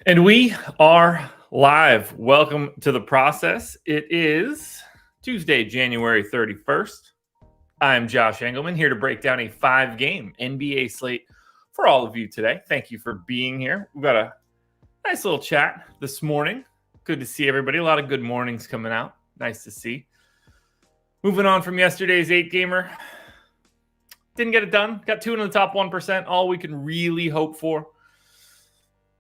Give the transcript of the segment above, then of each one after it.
And we are live. Welcome to the process. It is Tuesday, January 31st. I'm Josh Engleman here to break down a 5-game NBA slate for all of you today. Thank you for being here. We've got a nice little chat this morning. Good to see everybody. A lot of good mornings coming out. Nice to see. Moving on from yesterday's 8-gamer. Didn't get it done. Got 2 in the top 1%. All we can really hope for.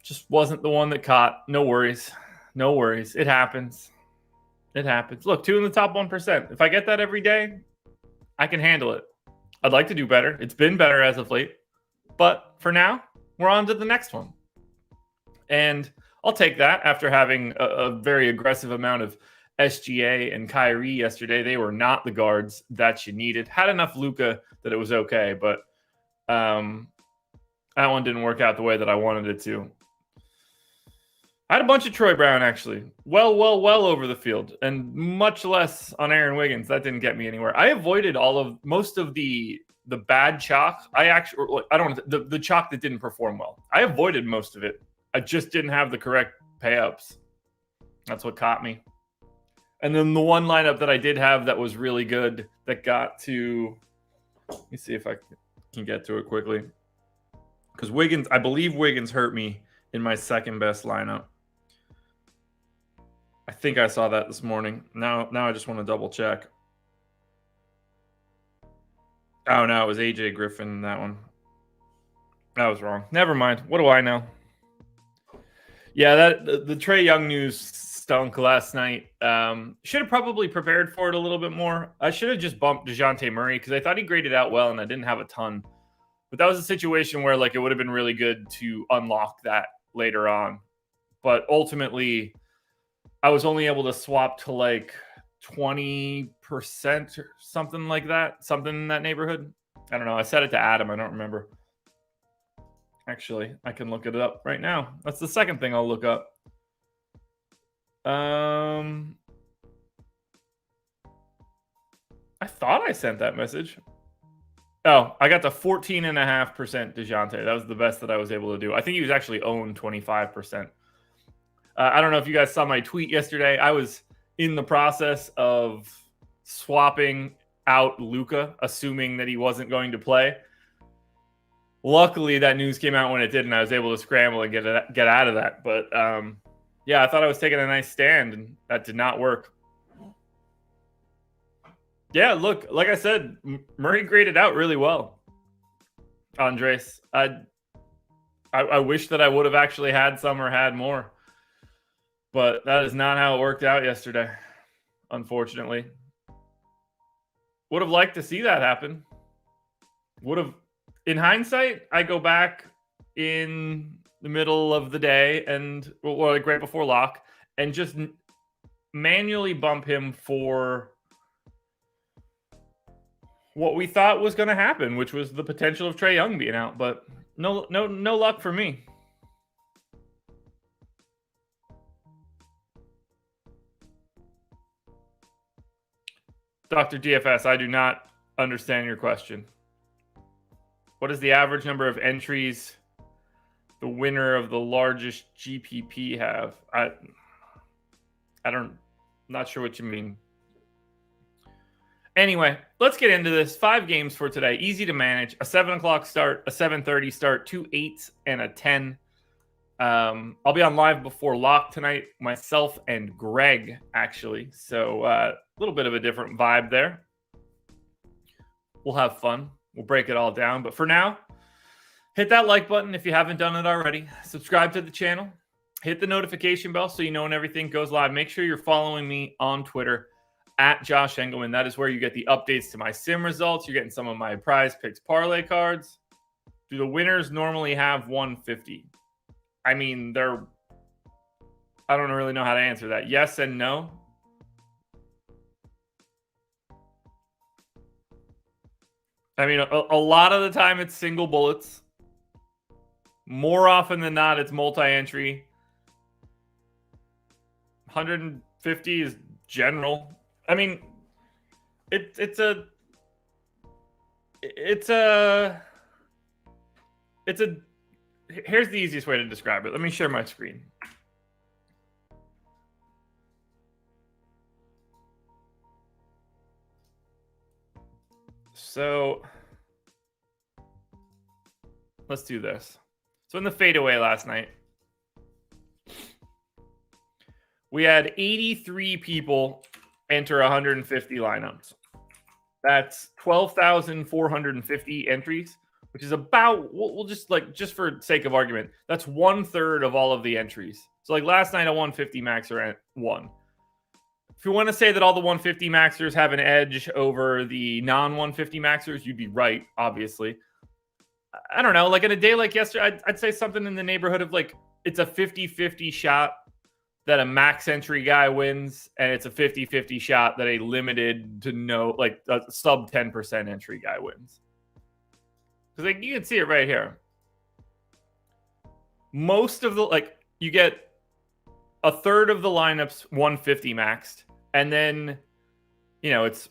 Just wasn't the one that caught. No worries. No worries. It happens. It happens. Look, 2 in the top 1%. If I get that every day, I can handle it. I'd like to do better. It's been better as of late. But for now, we're on to the next one. And I'll take that after having a very aggressive amount of SGA and Kyrie yesterday. They were not the guards that you needed. Had enough Luka that it was okay, but that one didn't work out the way that I wanted it to. I had a bunch of Troy Brown, actually. Well over the field, and much less on Aaron Wiggins. That didn't get me anywhere. I avoided most of the bad chalk. The chalk that didn't perform well. I avoided most of it. I just didn't have the correct pay-ups. That's what caught me. And then the one lineup that I did have that was really good that got to... Let me see if I can get to it quickly. Because I believe Wiggins hurt me in my second best lineup. I think I saw that this morning. Now I just want to double check. Oh, no, it was AJ Griffin in that one. I was wrong. Never mind. What do I know? Yeah, the Trae Young news stunk last night. Should have probably prepared for it a little bit more. I should have just bumped DeJounte Murray because I thought he graded out well and I didn't have a ton. But that was a situation where it would have been really good to unlock that later on. But ultimately, I was only able to swap to 20% or something like that. Something in that neighborhood. I don't know. I set it to Adam. I don't remember. Actually, I can look it up right now. That's the second thing I'll look up. I thought I sent that message. Oh, I got to 14.5% DeJounte. That was the best that I was able to do. I think he was actually owned 25%. I don't know if you guys saw my tweet yesterday. I was in the process of swapping out Luka, assuming that he wasn't going to play. Luckily, that news came out when it did, and I was able to scramble and get out of that. But yeah, I thought I was taking a nice stand, and that did not work. Yeah, look, like I said, Murray graded out really well. Andres, I wish that I would have actually had some or had more. But that is not how it worked out yesterday, unfortunately. Would have liked to see that happen. In hindsight, I go back in the middle of the day or right before lock and just manually bump him for what we thought was going to happen, which was the potential of Trae Young being out. But no luck for me. Dr. DFS, I do not understand your question. What is the average number of entries the winner of the largest GPP have? Not sure what you mean. Anyway, let's get into this. 5 games for today. Easy to manage. A 7 o'clock start, a 7:30 start, 2 8s, and a 10. I'll be on live before lock tonight, myself and Greg, actually. So a little bit of a different vibe there. We'll have fun. We'll break it all down. But for now, hit that like button if you haven't done it already. Subscribe to the channel. Hit the notification bell so you know when everything goes live. Make sure you're following me on Twitter at Josh Engleman. That is where you get the updates to my sim results. You're getting some of my prize picks parlay cards. Do the winners normally have 150? I mean, I don't really know how to answer that. Yes and no. I mean, a lot of the time it's single bullets. More often than not, it's multi-entry. 150 is general. I mean, it's a here's the easiest way to describe it. Let me share my screen. So let's do this. So in the fadeaway last night, we had 83 people enter 150 lineups. That's 12,450 entries, which is about, we'll just for sake of argument, that's 1/3 of all of the entries. So like last night, a 150 maxer won. If you want to say that all the 150 maxers have an edge over the non-150 maxers, you'd be right, obviously. I don't know, like in a day like yesterday, I'd say something in the neighborhood of like, it's a 50-50 shot that a max entry guy wins, and it's a 50-50 shot that a limited to no, like a sub 10% entry guy wins. Because like you can see it right here. Most of the, like, you get a third of the lineups 150 maxed, and then, you know, it's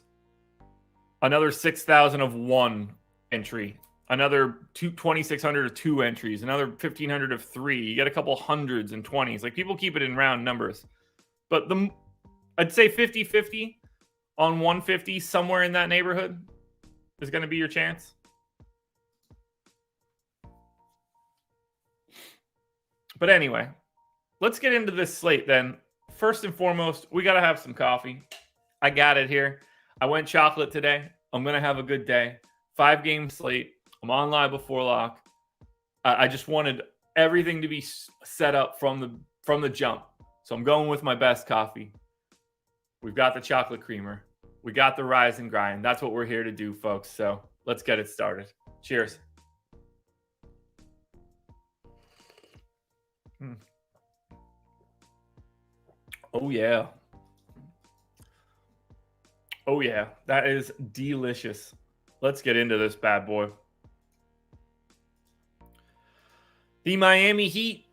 another 6,000 of one entry, another 2,600 of two entries, another 1,500 of three. You get a couple hundreds and 20s. Like, people keep it in round numbers. But I'd say 50-50 on 150, somewhere in that neighborhood, is going to be your chance. But anyway, let's get into this slate then. First and foremost, we got to have some coffee. I got it here. I went chocolate today. I'm going to have a good day. 5-game slate. I'm on live before lock. I just wanted everything to be set up from the jump. So I'm going with my best coffee. We've got the chocolate creamer. We got the rise and grind. That's what we're here to do, folks. So let's get it started. Cheers. Oh, yeah. Oh, yeah. That is delicious. Let's get into this bad boy. The Miami Heat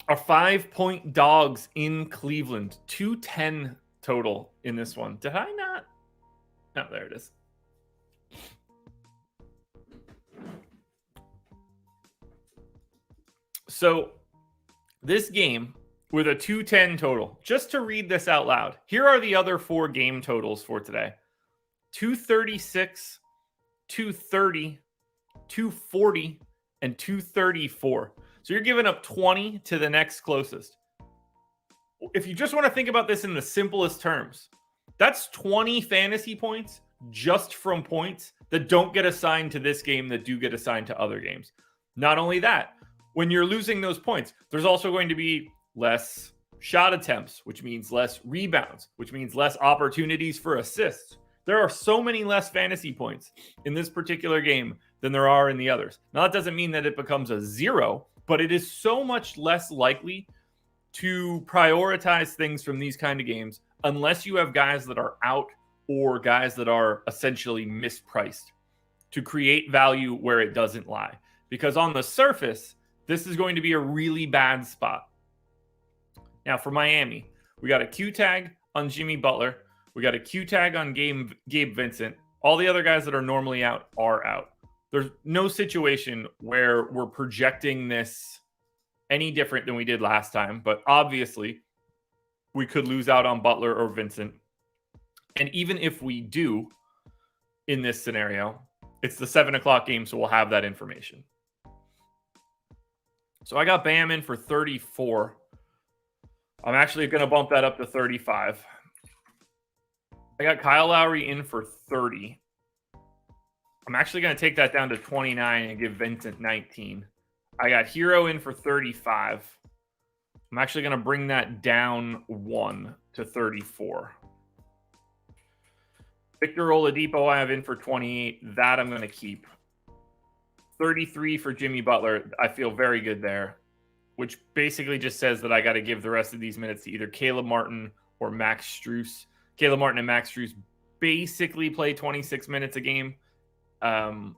are 5-point dogs in Cleveland. 210 total in this one. Did I not? No, there it is. So this game with a 210 total, just to read this out loud, here are the other 4 game totals for today. 236, 230, 240, and 234. So you're giving up 20 to the next closest. If you just want to think about this in the simplest terms, that's 20 fantasy points just from points that don't get assigned to this game that do get assigned to other games. Not only that, when you're losing those points, there's also going to be less shot attempts, which means less rebounds, which means less opportunities for assists. There are so many less fantasy points in this particular game than there are in the others. Now, that doesn't mean that it becomes a 0, but it is so much less likely to prioritize things from these kind of games unless you have guys that are out or guys that are essentially mispriced to create value where it doesn't lie. Because on the surface, this is going to be a really bad spot. Now, for Miami, we got a Q tag on Jimmy Butler. We got a Q tag on Gabe Vincent. All the other guys that are normally out are out. There's no situation where we're projecting this any different than we did last time. But obviously, we could lose out on Butler or Vincent. And even if we do in this scenario, it's the 7 o'clock game, so we'll have that information. So I got Bam in for 34. I'm actually going to bump that up to 35. I got Kyle Lowry in for 30. I'm actually going to take that down to 29 and give Vincent 19. I got Hero in for 35. I'm actually going to bring that down 1 to 34. Victor Oladipo I have in for 28. That I'm going to keep. 33 for Jimmy Butler. I feel very good there, which basically just says that I got to give the rest of these minutes to either Caleb Martin or Max Strus. Caleb Martin and Max Strus basically play 26 minutes a game. I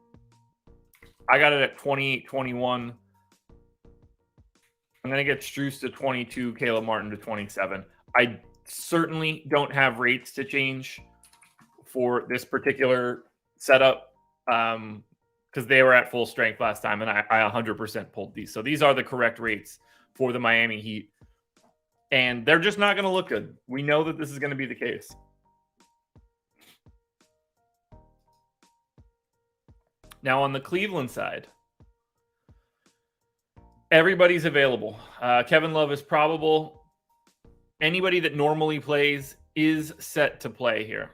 got it at 28, 21. I'm going to get Strus to 22, Caleb Martin to 27. I certainly don't have rates to change for this particular setup. because they were at full strength last time, and I 100% pulled these. So these are the correct rates for the Miami Heat. And they're just not going to look good. We know that this is going to be the case. Now on the Cleveland side, everybody's available. Kevin Love is probable. Anybody that normally plays is set to play here,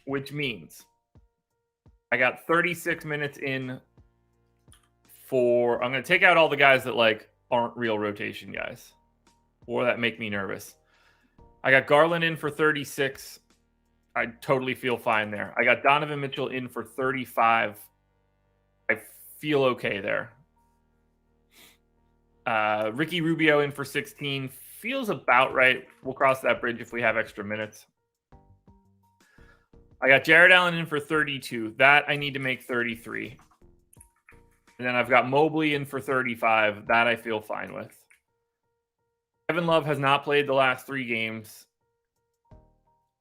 which means I got 36 minutes in for, I'm going to take out all the guys that like aren't real rotation guys or that make me nervous. I got Garland in for 36. I totally feel fine there. I got Donovan Mitchell in for 35. I feel okay there. Ricky Rubio in for 16. Feels about right. We'll cross that bridge if we have extra minutes. I got Jared Allen in for 32. That I need to make 33. And then I've got Mobley in for 35. That I feel fine with. Kevin Love has not played the last 3 games.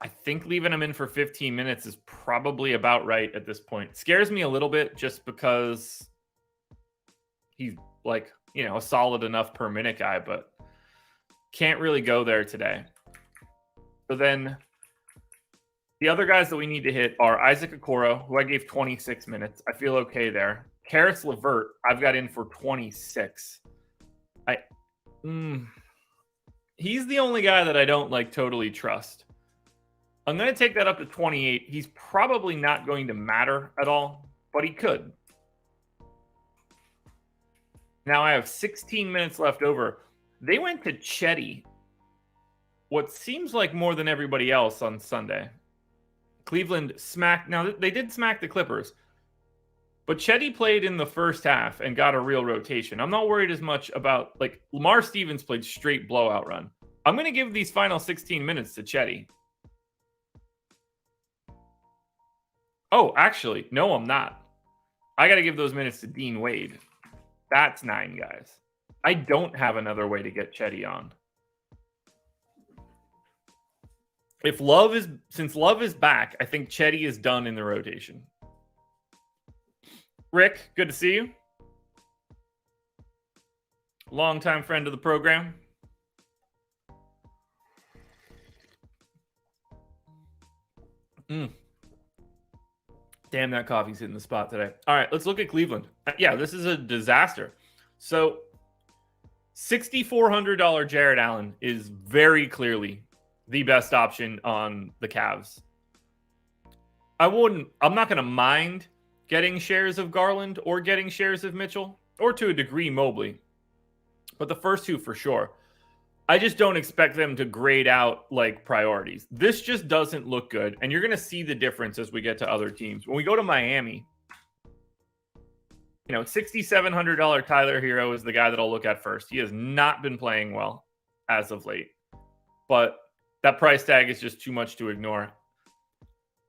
I think leaving him in for 15 minutes is probably about right at this point. Scares me a little bit just because he's like, you know, a solid enough per minute guy, but can't really go there today. So then the other guys that we need to hit are Isaac Okoro, who I gave 26 minutes. I feel okay there. Karis LeVert, I've got in for 26. He's the only guy that I don't like totally trust. I'm going to take that up to 28. He's probably not going to matter at all, but he could. Now I have 16 minutes left over. They went to Chetty, what seems like more than everybody else on Sunday. Cleveland smacked. Now, they did smack the Clippers, but Chetty played in the first half and got a real rotation. I'm not worried as much about, like, Lamar Stevens played straight blowout run. I'm going to give these final 16 minutes to Chetty. Oh, actually, no, I'm not. I got to give those minutes to Dean Wade. That's 9 guys. I don't have another way to get Chetty on. Since Love is back, I think Chetty is done in the rotation. Rick, good to see you. Longtime friend of the program. Damn, that coffee's hitting the spot today. All right, let's look at Cleveland. Yeah, this is a disaster. So $6,400 Jared Allen is very clearly the best option on the Cavs. I'm not going to mind getting shares of Garland or getting shares of Mitchell, or to a degree Mobley, but the first two for sure. I just don't expect them to grade out like priorities. This just doesn't look good, and you're going to see the difference as we get to other teams. When we go to Miami, you know, $6,700 Tyler Hero is the guy that I'll look at first. He has not been playing well as of late, but that price tag is just too much to ignore.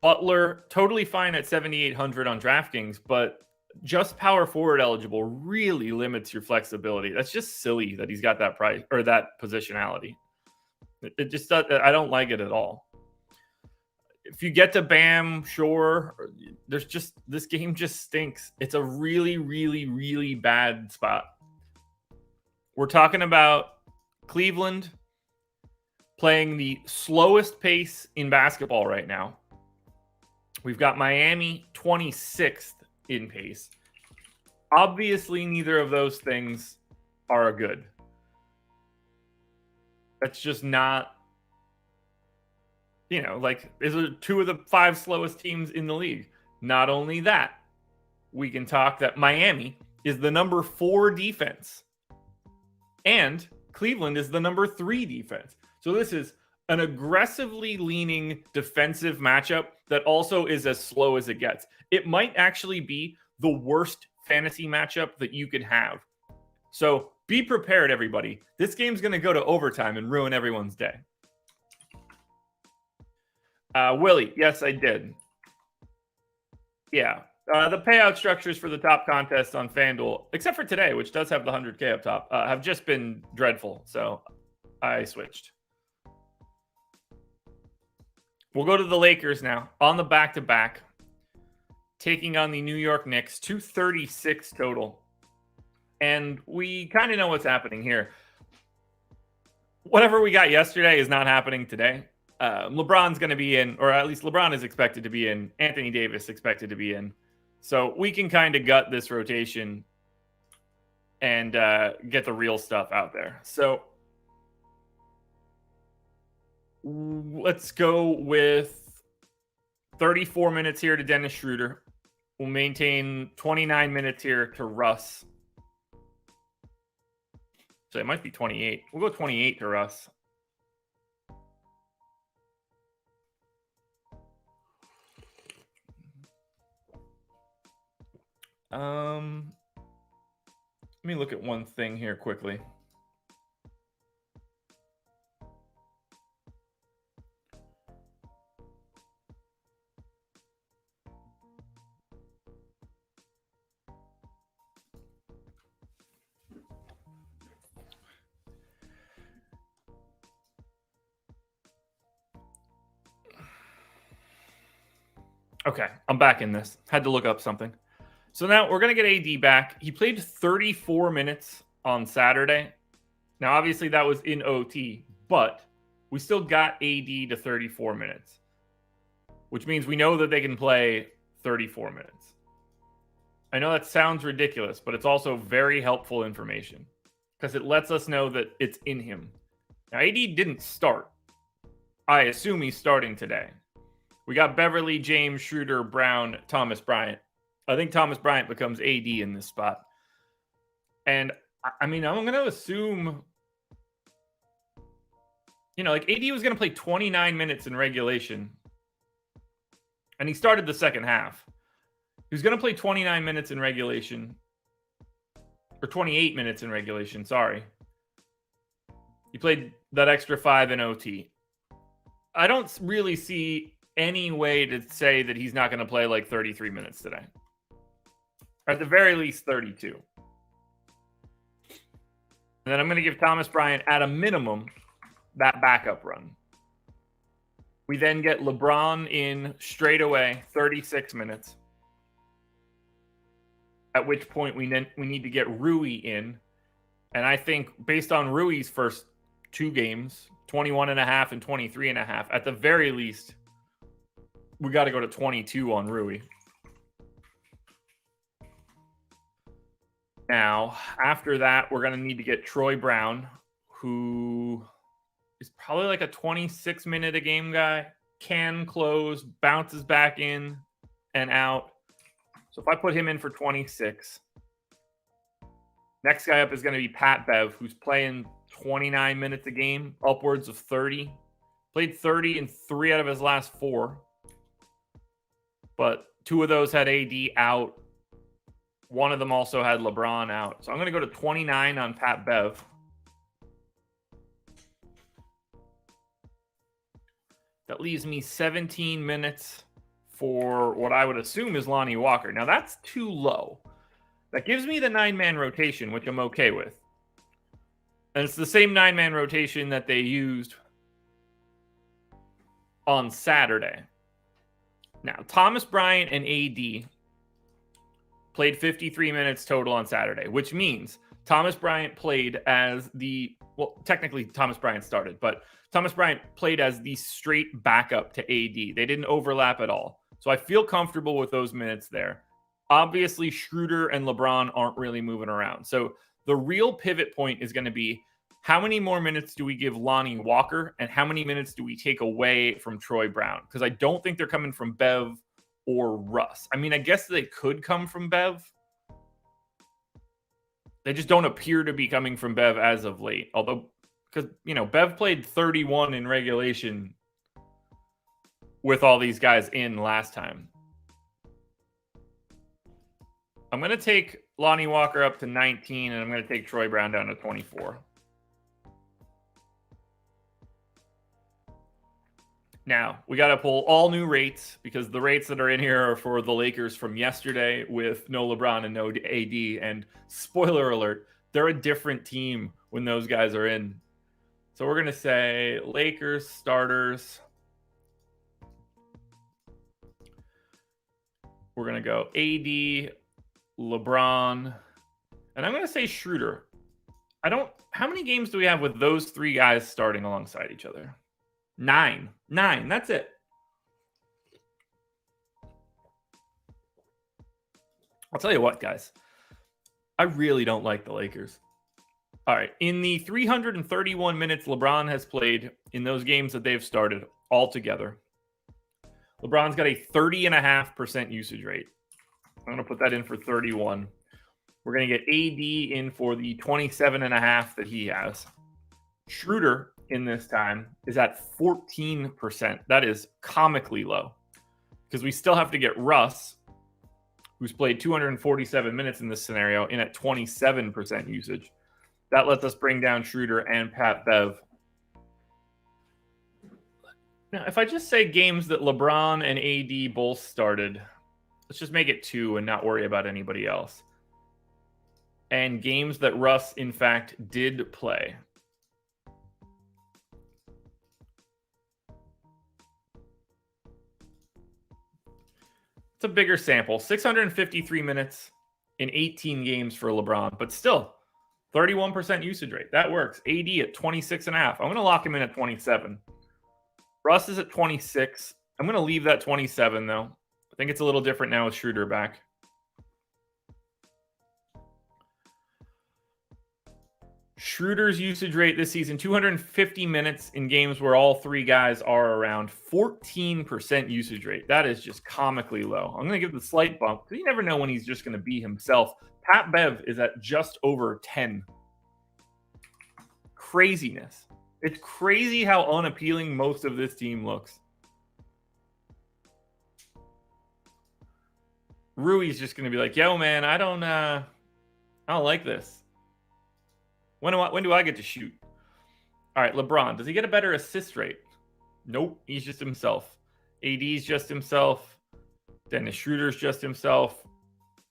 Butler, totally fine at $7,800 on DraftKings, but just power forward eligible really limits your flexibility. That's just silly that he's got that price or that positionality. It just does, I don't like it at all. If you get to Bam, sure. There's just, this game just stinks. It's a really, really, really bad spot. We're talking about Cleveland playing the slowest pace in basketball right now. We've got Miami 26th in pace. Obviously, neither of those things are good. That's just not, you know, like, these are 2 of the 5 slowest teams in the league. Not only that, we can talk that Miami is the number 4 defense, and Cleveland is the number 3 defense. So this is an aggressively leaning defensive matchup that also is as slow as it gets. It might actually be the worst fantasy matchup that you could have. So be prepared, everybody. This game's going to go to overtime and ruin everyone's day. Willie, yes, I did. Yeah. The payout structures for the top contest on FanDuel, except for today, which does have the 100K up top, have just been dreadful. So I switched. We'll go to the Lakers now on the back-to-back. taking on the New York Knicks, 236 total. And we kind of know what's happening here. Whatever we got yesterday is not happening today. LeBron's going to be in, or at least LeBron is expected to be in. Anthony Davis expected to be in. So we can kind of gut this rotation and get the real stuff out there. So let's go with 34 minutes here to Dennis Schroeder. We'll maintain 29 minutes here to Russ. So it might be 28. We'll go 28 to Russ. Let me look at one thing here quickly. Okay, I'm back in this. Had to look up something. So now we're going to get AD back. He played 34 minutes on Saturday. Now, obviously, that was in OT, but we still got AD to 34 minutes, which means we know that they can play 34 minutes. I know that sounds ridiculous, but it's also very helpful information because it lets us know that it's in him. Now, AD didn't start. I assume he's starting today. We got Beverly, James, Schroeder, Brown, Thomas Bryant. I think Thomas Bryant becomes AD in this spot. And, I mean, I'm going to assume, like AD was going to play 29 minutes in regulation. And he started the second half. He was going to play 29 minutes in regulation. Or 28 minutes in regulation, sorry. He played that extra 5 in OT. I don't really see any way to say that he's not going to play like 33 minutes today. Or at the very least, 32. And then I'm going to give Thomas Bryant, at a minimum, that backup run. We then get LeBron in straight away, 36 minutes. At which point we need to get Rui in. And I think based on Rui's first 2 games, 21.5 and 23.5, at the very least, we got to go to 22 on Rui. Now, after that, we're going to need to get Troy Brown, who is probably like a 26-minute-a-game guy, can close, bounces back in and out. So if I put him in for 26, next guy up is going to be Pat Bev, who's playing 29 minutes a game, upwards of 30. Played 30 in 3 out of his last 4. But 2 of those had AD out. One of them also had LeBron out. So I'm going to go to 29 on Pat Bev. That leaves me 17 minutes for what I would assume is Lonnie Walker. Now, that's too low. That gives me the 9-man rotation, which I'm okay with. And it's the same 9-man rotation that they used on Saturday. Now, Thomas Bryant and AD played 53 minutes total on Saturday, which means Thomas Bryant played as technically Thomas Bryant started, but Thomas Bryant played as the straight backup to AD. They didn't overlap at all. So I feel comfortable with those minutes there. Obviously, Schroeder and LeBron aren't really moving around. So the real pivot point is going to be, how many more minutes do we give Lonnie Walker and how many minutes do we take away from Troy Brown? Because I don't think they're coming from Bev or Russ. I mean, I guess they could come from Bev. They just don't appear to be coming from Bev as of late. Although, because, Bev played 31 in regulation with all these guys in last time. I'm going to take Lonnie Walker up to 19, and I'm going to take Troy Brown down to 24. Now, we got to pull all new rates because the rates that are in here are for the Lakers from yesterday with no LeBron and no AD. And spoiler alert, they're a different team when those guys are in. So we're going to say Lakers starters. We're going to go AD, LeBron, and I'm going to say Schroeder. How many games do we have with those three guys starting alongside each other? 9. That's it. I'll tell you what, guys. I really don't like the Lakers. All right. In the 331 minutes LeBron has played in those games that they've started altogether, LeBron's got a 30.5% usage rate. I'm going to put that in for 31. We're going to get AD in for the 27.5 that he has. Schroeder in this time is at 14%. That is comically low because we still have to get Russ, who's played 247 minutes in this scenario, in at 27% usage. That lets us bring down Schroeder and Pat Bev. Now, if I just say games that LeBron and AD both started, let's just make it 2 and not worry about anybody else. And games that Russ, in fact, did play. It's a bigger sample. 653 minutes in 18 games for LeBron, but still 31% usage rate. That works. AD at 26.5. I'm going to lock him in at 27. Russ is at 26. I'm going to leave that 27, though. I think it's a little different now with Schroeder back. Schroeder's usage rate this season, 250 minutes in games where all three guys are around 14% usage rate. That is just comically low. I'm going to give the slight bump because you never know when he's just going to be himself. Pat Bev is at just over 10. Craziness. It's crazy how unappealing most of this team looks. Rui's just going to be like, yo, man, I don't like this. When do I get to shoot? All right, LeBron. Does he get a better assist rate? Nope. He's just himself. AD's just himself. Dennis Schroeder's just himself.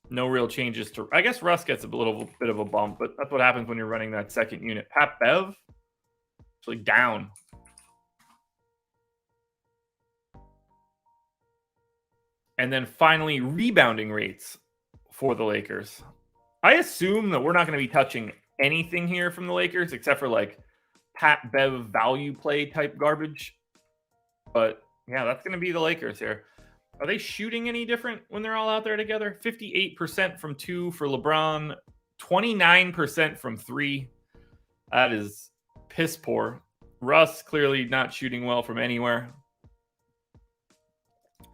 No real changes to... I guess Russ gets a little bit of a bump, but that's what happens when you're running that second unit. Pat Bev? Actually down. And then finally, rebounding rates for the Lakers. I assume that we're not going to be touching anything here from the Lakers except for like Pat Bev value play type garbage. But yeah, that's going to be the Lakers here. Are they shooting any different when they're all out there together? 58% from 2 for LeBron, 29% from 3. That is piss poor. Russ clearly not shooting well from anywhere.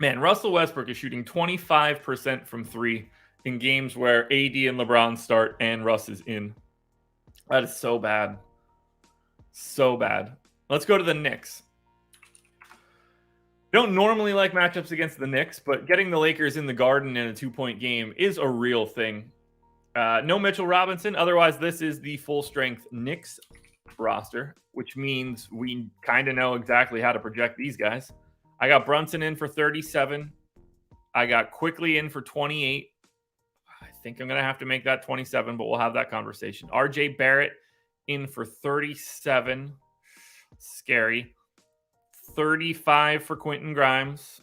Man, Russell Westbrook is shooting 25% from 3 in games where AD and LeBron start and Russ is in. That is so bad. So bad. Let's go to the Knicks. Don't normally like matchups against the Knicks, but getting the Lakers in the Garden in a 2-point game is a real thing. No Mitchell Robinson. Otherwise, this is the full-strength Knicks roster, which means we kind of know exactly how to project these guys. I got Brunson in for 37. I got Quickly in for 28. I think I'm going to have to make that 27, but we'll have that conversation. RJ Barrett in for 37. Scary. 35 for Quentin Grimes.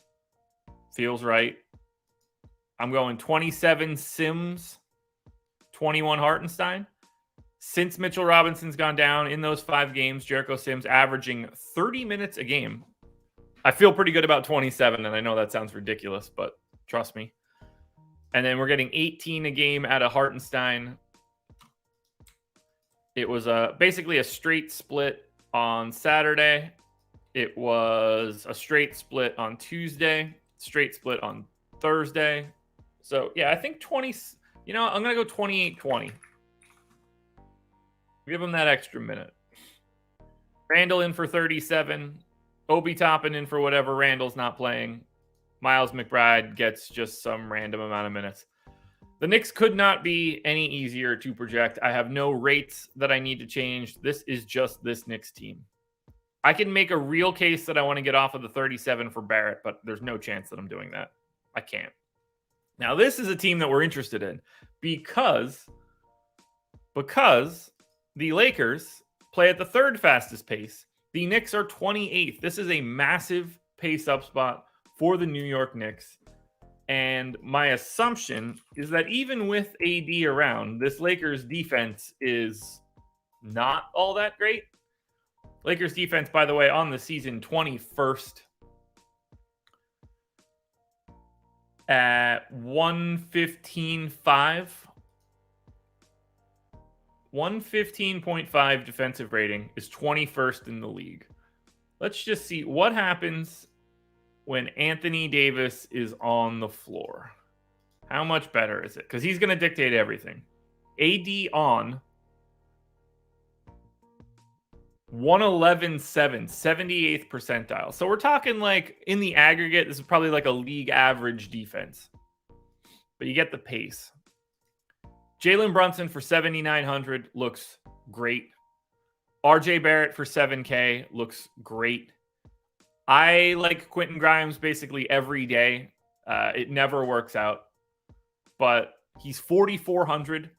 Feels right. I'm going 27 Sims, 21 Hartenstein. Since Mitchell Robinson's gone down in those 5 games, Jericho Sims averaging 30 minutes a game. I feel pretty good about 27, and I know that sounds ridiculous, but trust me. And then we're getting 18 a game out of Hartenstein. It was basically a straight split on Saturday. It was a straight split on Tuesday, straight split on Thursday. So, yeah, I think 20, I'm going to go 28-20. Give him that extra minute. Randall in for 37. Obi Toppin in for whatever Randall's not playing. Miles McBride gets just some random amount of minutes. The Knicks could not be any easier to project. I have no rates that I need to change. This is just this Knicks team. I can make a real case that I want to get off of the 37 for Barrett, but there's no chance that I'm doing that. I can't. Now, this is a team that we're interested in because the Lakers play at the 3rd fastest pace. The Knicks are 28th. This is a massive pace up spot for the New York Knicks. And my assumption is that even with AD around, this Lakers defense is not all that great. Lakers defense, by the way, on the season 21st at 115.5. 115.5 defensive rating is 21st in the league. Let's just see what happens when Anthony Davis is on the floor. How much better is it? Because he's going to dictate everything. AD on 111.7, 78th percentile. So we're talking like in the aggregate, this is probably like a league average defense. But you get the pace. Jalen Brunson for 7,900 looks great. RJ Barrett for 7K looks great. I like Quentin Grimes basically every day. It never works out. But he's 4,400.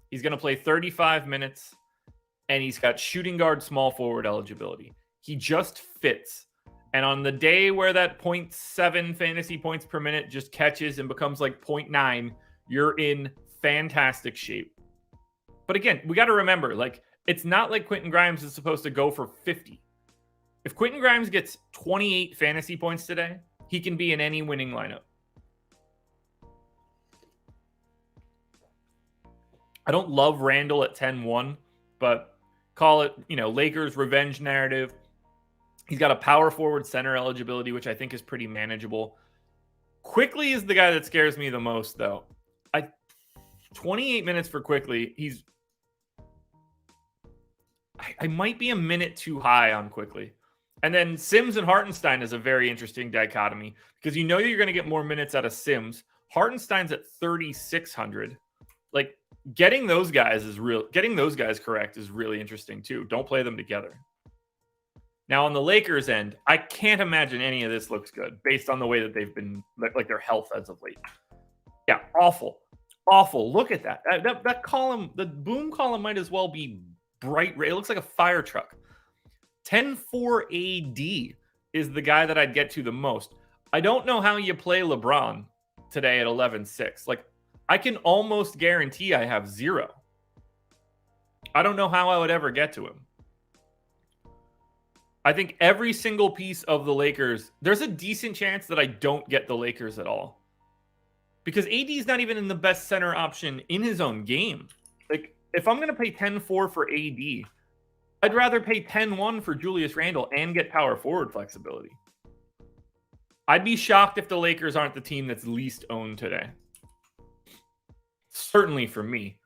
He's going to play 35 minutes. And he's got shooting guard, small forward eligibility. He just fits. And on the day where that 0.7 fantasy points per minute just catches and becomes like 0.9, you're in fantastic shape. But again, we got to remember, like, it's not like Quentin Grimes is supposed to go for 50. If Quentin Grimes gets 28 fantasy points today, he can be in any winning lineup. I don't love Randall at 10-1, but call it, Lakers revenge narrative. He's got a power forward center eligibility, which I think is pretty manageable. Quickly is the guy that scares me the most, though. 28 minutes for Quickly. I might be a minute too high on Quickly. And then Sims and Hartenstein is a very interesting dichotomy because you're going to get more minutes out of Sims. Hartenstein's at 3,600. Like, getting those guys correct is really interesting too. Don't play them together. Now on the Lakers end, I can't imagine any of this looks good based on the way that they've been, like their health as of late. Yeah, awful. Look at that. That column, the boom column might as well be bright red. It looks like a fire truck. 10-4 AD is the guy that I'd get to the most. I don't know how you play LeBron today at 11-6. Like, I can almost guarantee I have 0. I don't know how I would ever get to him. I think every single piece of the Lakers, there's a decent chance that I don't get the Lakers at all. Because AD is not even in the best center option in his own game. Like, if I'm going to pay 10-4 for AD, I'd rather pay 10-1 for Julius Randle and get power forward flexibility. I'd be shocked if the Lakers aren't the team that's least owned today. Certainly for me.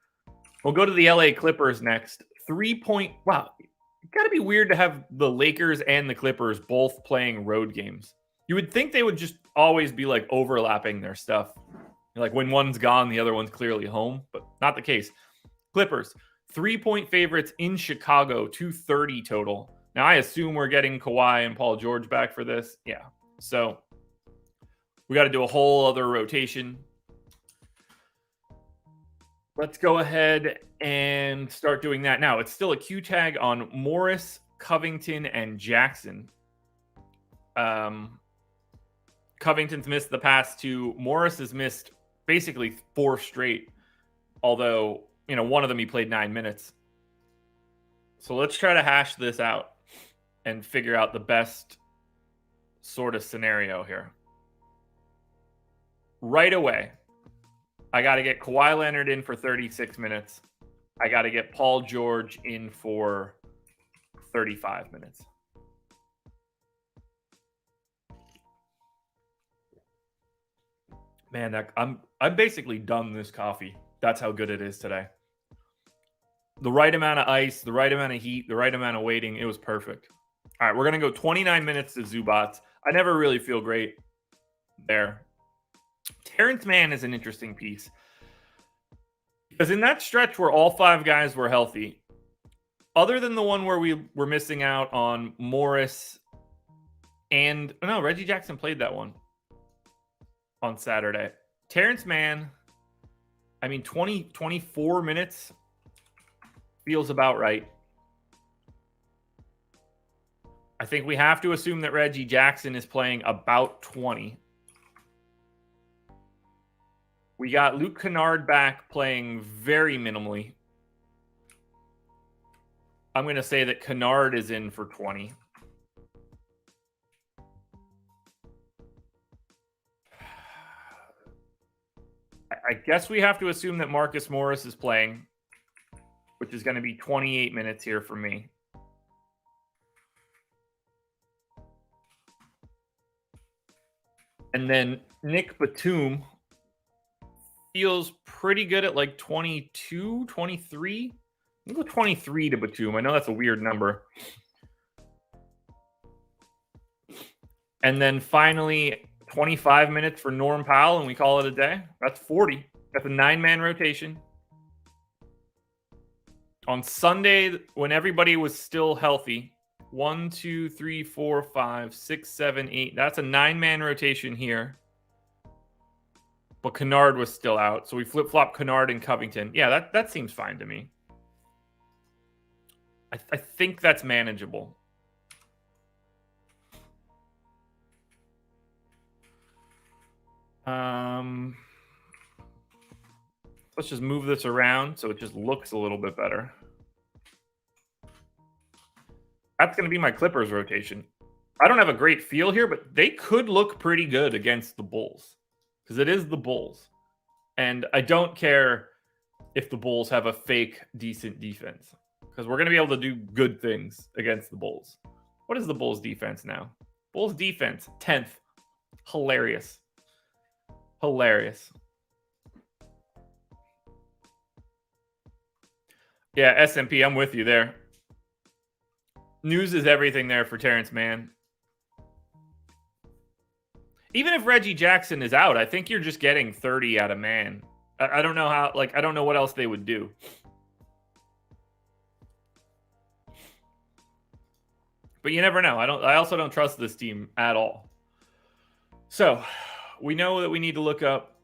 We'll go to the LA Clippers next. Wow. It's got to be weird to have the Lakers and the Clippers both playing road games. You would think they would just always be like overlapping their stuff. Like when one's gone, the other one's clearly home, but not the case. Clippers, 3-point favorites in Chicago, 230 total. Now, I assume we're getting Kawhi and Paul George back for this. Yeah. So we got to do a whole other rotation. Let's go ahead and start doing that. Now, it's still a Q tag on Morris, Covington, and Jackson. Covington's missed the past 2. Morris has missed basically 4 straight. Although, one of them he played 9 minutes. So let's try to hash this out and figure out the best sort of scenario here. Right away, I got to get Kawhi Leonard in for 36 minutes. I got to get Paul George in for 35 minutes. Man, I'm basically done this coffee. That's how good it is today. The right amount of ice, the right amount of heat, the right amount of waiting. It was perfect. All right, we're going to go 29 minutes to Zubats. I never really feel great there. Terrence Mann is an interesting piece. Because in that stretch where all 5 guys were healthy, other than the one where we were missing out on Morris and... No, Reggie Jackson played that one on Saturday. Terrence Mann, 24 minutes feels about right. I think we have to assume that Reggie Jackson is playing about 20. We got Luke Kennard back playing very minimally. I'm going to say that Kennard is in for 20. I guess we have to assume that Marcus Morris is playing, which is going to be 28 minutes here for me. And then Nick Batum feels pretty good at like 22, 23. I'll go 23 to Batum. I know that's a weird number. And then finally, 25 minutes for Norm Powell, and we call it a day. That's 40. That's a 9-man rotation. On Sunday, when everybody was still healthy, 1, 2, 3, 4, 5, 6, 7, 8. That's a 9-man rotation here. But Kennard was still out, so we flip-flop Kennard and Covington. Yeah, that seems fine to me. I think that's manageable. Let's just move this around so it just looks a little bit better. That's going to be my Clippers rotation. I don't have a great feel here, but they could look pretty good against the Bulls because it is the Bulls. And I don't care if the Bulls have a fake decent defense because we're going to be able to do good things against the Bulls. What is the Bulls defense now? Bulls defense, 10th. Hilarious. Hilarious. Yeah, S&P, I'm with you there. News is everything there for Terrence Mann. Even if Reggie Jackson is out, I think you're just getting 30 out of Mann. I don't know how, I don't know what else they would do. But you never know. I also don't trust this team at all. So, we know that we need to look up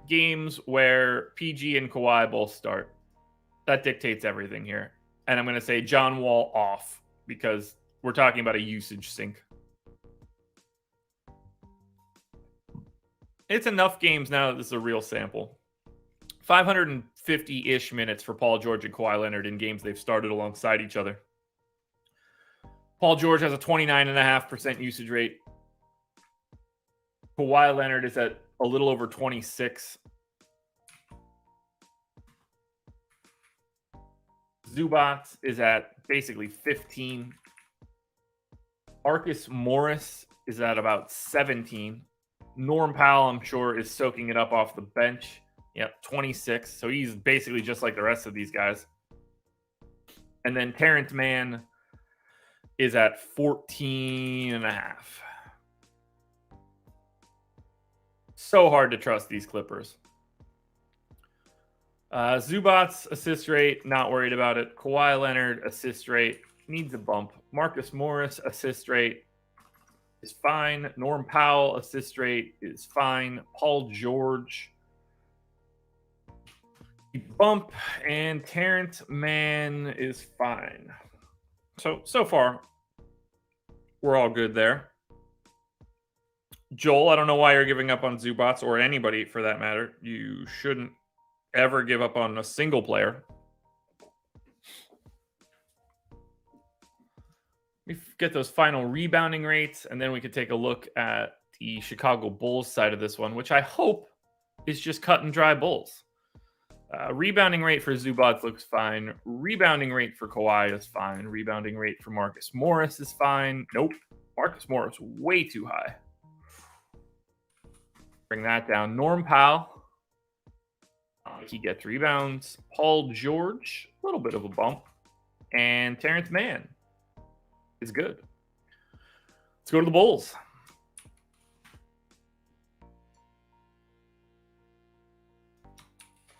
games where PG and Kawhi both start. That dictates everything here. And I'm going to say John Wall off because we're talking about a usage sink. It's enough games now that this is a real sample. 550-ish minutes for Paul George and Kawhi Leonard in games they've started alongside each other. Paul George has a 29.5% usage rate. Kawhi Leonard is at a little over 26. Zubats is at basically 15. Marcus Morris is at about 17. Norm Powell, I'm sure, is soaking it up off the bench. Yep, 26. So he's basically just like the rest of these guys. And then Terrence Mann is at 14.5. So hard to trust these Clippers. Zubats assist rate, not worried about it. Kawhi Leonard assist rate needs a bump. Marcus Morris assist rate is fine. Norm Powell assist rate is fine. Paul George bump, and Terrence Mann is fine. So far, we're all good there. Joel, I don't know why you're giving up on Zubats or anybody for that matter. You shouldn't ever give up on a single player. We get those final rebounding rates, and then we could take a look at the Chicago Bulls side of this one, which I hope is just cut and dry Bulls. Rebounding rate for Zubats looks fine. Rebounding rate for Kawhi is fine. Rebounding rate for Marcus Morris is fine. Nope. Marcus Morris way too high. Bring that down. Norm Powell. He gets rebounds. Paul George, a little bit of a bump. And Terrence Mann is good. Let's go to the Bulls.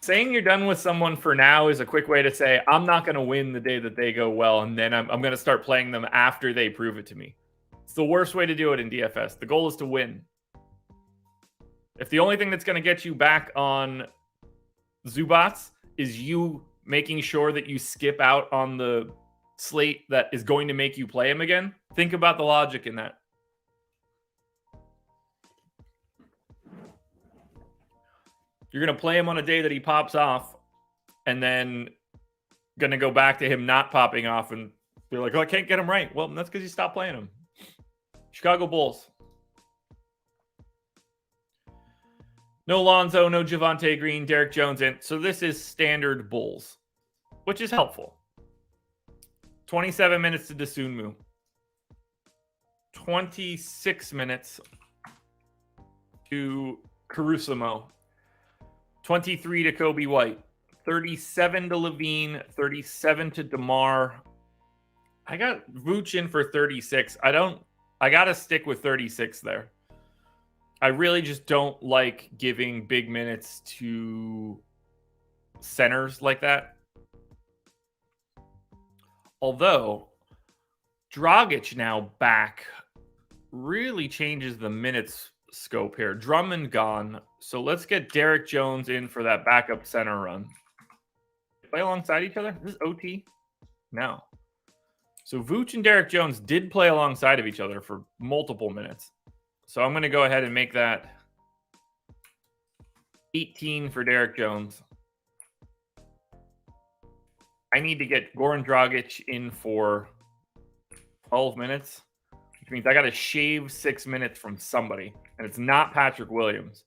Saying you're done with someone for now is a quick way to say, I'm not going to win the day that they go well, and then I'm going to start playing them after they prove it to me. It's the worst way to do it in DFS. The goal is to win. If the only thing that's going to get you back on Zubats is you making sure that you skip out on the slate that is going to make you play him again, think about the logic in that. You're going to play him on a day that he pops off, and then going to go back to him not popping off and be like, oh, I can't get him right. Well, that's because you stopped playing him. Chicago Bulls. No Lonzo, no Javonte Green, Derek Jones in. So this is standard Bulls, which is helpful. 27 minutes to Dosunmu. 26 minutes to Caruso. 23 to Kobe White. 37 to Levine. 37 to DeMar. I got Vooch in for 36. I got to stick with 36 there. I really just don't like giving big minutes to centers like that. Although, Dragic now back really changes the minutes scope here. Drummond gone. So let's get Derek Jones in for that backup center run. Play alongside each other? Is this OT? No. So Vooch and Derek Jones did play alongside of each other for multiple minutes. So I'm going to go ahead and make that 18 for Derek Jones. I need to get Goran Dragic in for 12 minutes, which means I got to shave 6 minutes from somebody, and it's not Patrick Williams.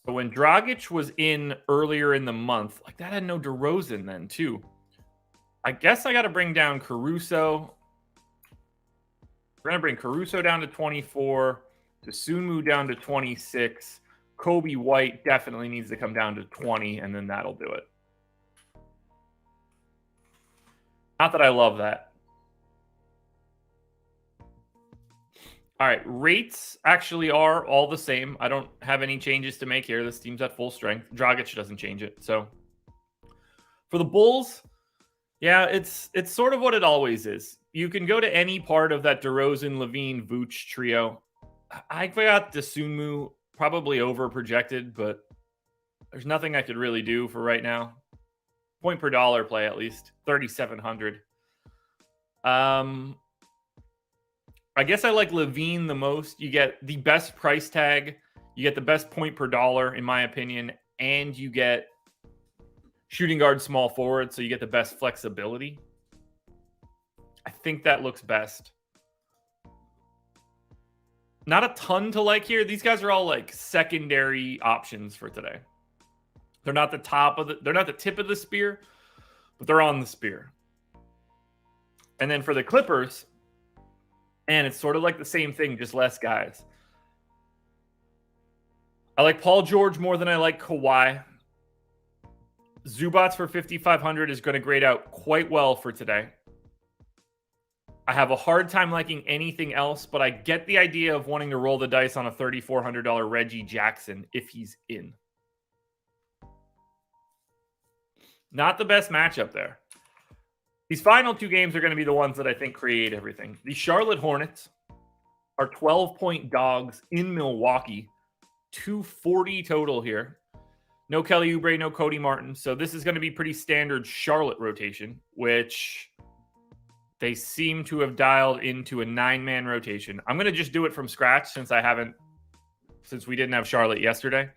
So when Dragic was in earlier in the month, like that had no DeRozan then too. I guess I got to bring down Caruso. We're going to bring Caruso down to 24, Dosunmu down to 26. Kobe White definitely needs to come down to 20, and then that'll do it. Not that I love that. All right, rates actually are all the same. I don't have any changes to make here. This team's at full strength. Dragic doesn't change it. So for the Bulls, yeah, it's sort of what it always is. You can go to any part of that DeRozan, Levine, Vooch trio. I got Dosunmu probably over projected, but there's nothing I could really do for right now. Point per dollar play at least 3,700. I guess I like Levine the most. You get the best price tag, you get the best point per dollar in my opinion, and you get shooting guard, small forward, so you get the best flexibility. I think that looks best. Not a ton to like here. These guys are all like secondary options for today. They're not the they're not the tip of the spear, but they're on the spear. And then for the Clippers, and it's sort of like the same thing, just less guys. I like Paul George more than I like Kawhi. Zubats for 5,500 is going to grade out quite well for today. I have a hard time liking anything else, but I get the idea of wanting to roll the dice on a $3,400 Reggie Jackson if he's in. Not the best matchup there. These final two games are going to be the ones that I think create everything. The Charlotte Hornets are 12-point dogs in Milwaukee. 240 total here. No Kelly Oubre, no Cody Martin. So this is going to be pretty standard Charlotte rotation, which they seem to have dialed into a 9-man rotation. I'm going to just do it from scratch since we didn't have Charlotte yesterday.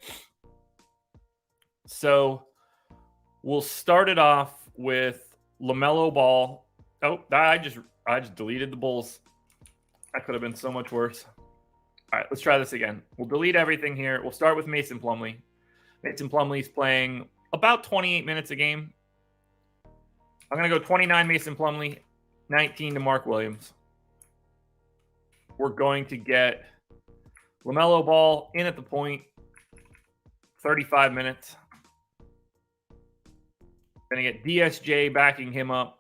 So we'll start it off with LaMelo Ball. Oh, I just deleted the Bulls. That could have been so much worse. All right, let's try this again. We'll delete everything here. We'll start with Mason Plumlee. Mason Plumlee's playing about 28 minutes a game. I'm going to go 29 Mason Plumlee, 19 to Mark Williams. We're going to get LaMelo Ball in at the point, 35 minutes. Going to get DSJ backing him up,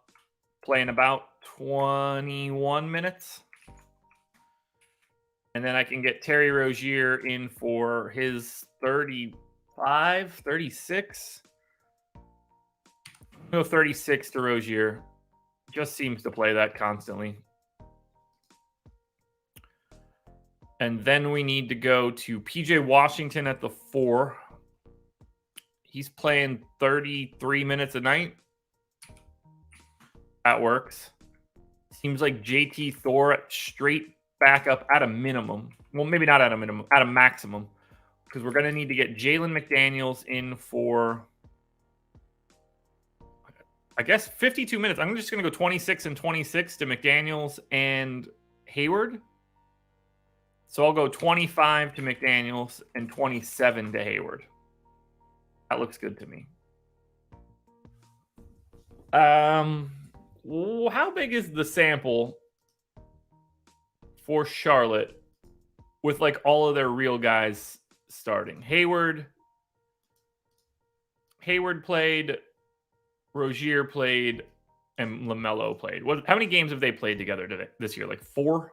playing about 21 minutes. And then I can get Terry Rozier in for his 35, 36. No, 36 to Rozier. Just seems to play that constantly. And then we need to go to PJ Washington at the 4. He's playing 33 minutes a night. That works. Seems like JT Thor at straight backup at a minimum. Well, maybe not at a minimum, at a maximum. because we're going to need to get Jalen McDaniels in for, I guess, 52 minutes. I'm just going to go 26 and 26 to McDaniels and Hayward. So I'll go 25 to McDaniels and 27 to Hayward. That looks good to me. How big is the sample for Charlotte with like all of their real guys starting? Hayward played, Rozier played, and LaMelo played. How many games have they played together this year? Like 4?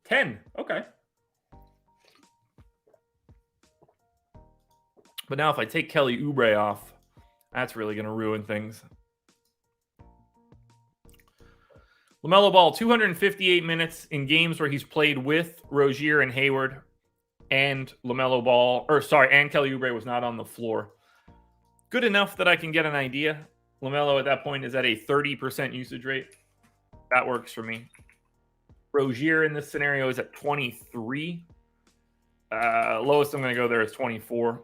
10. Okay. But now if I take Kelly Oubre off, that's really going to ruin things. LaMelo Ball, 258 minutes in games where he's played with Rozier and Hayward, and LaMelo Ball, and Kelly Oubre was not on the floor. Good enough that I can get an idea. LaMelo at that point is at a 30% usage rate. That works for me. Rozier in this scenario is at 23. Lowest I'm going to go there is 24.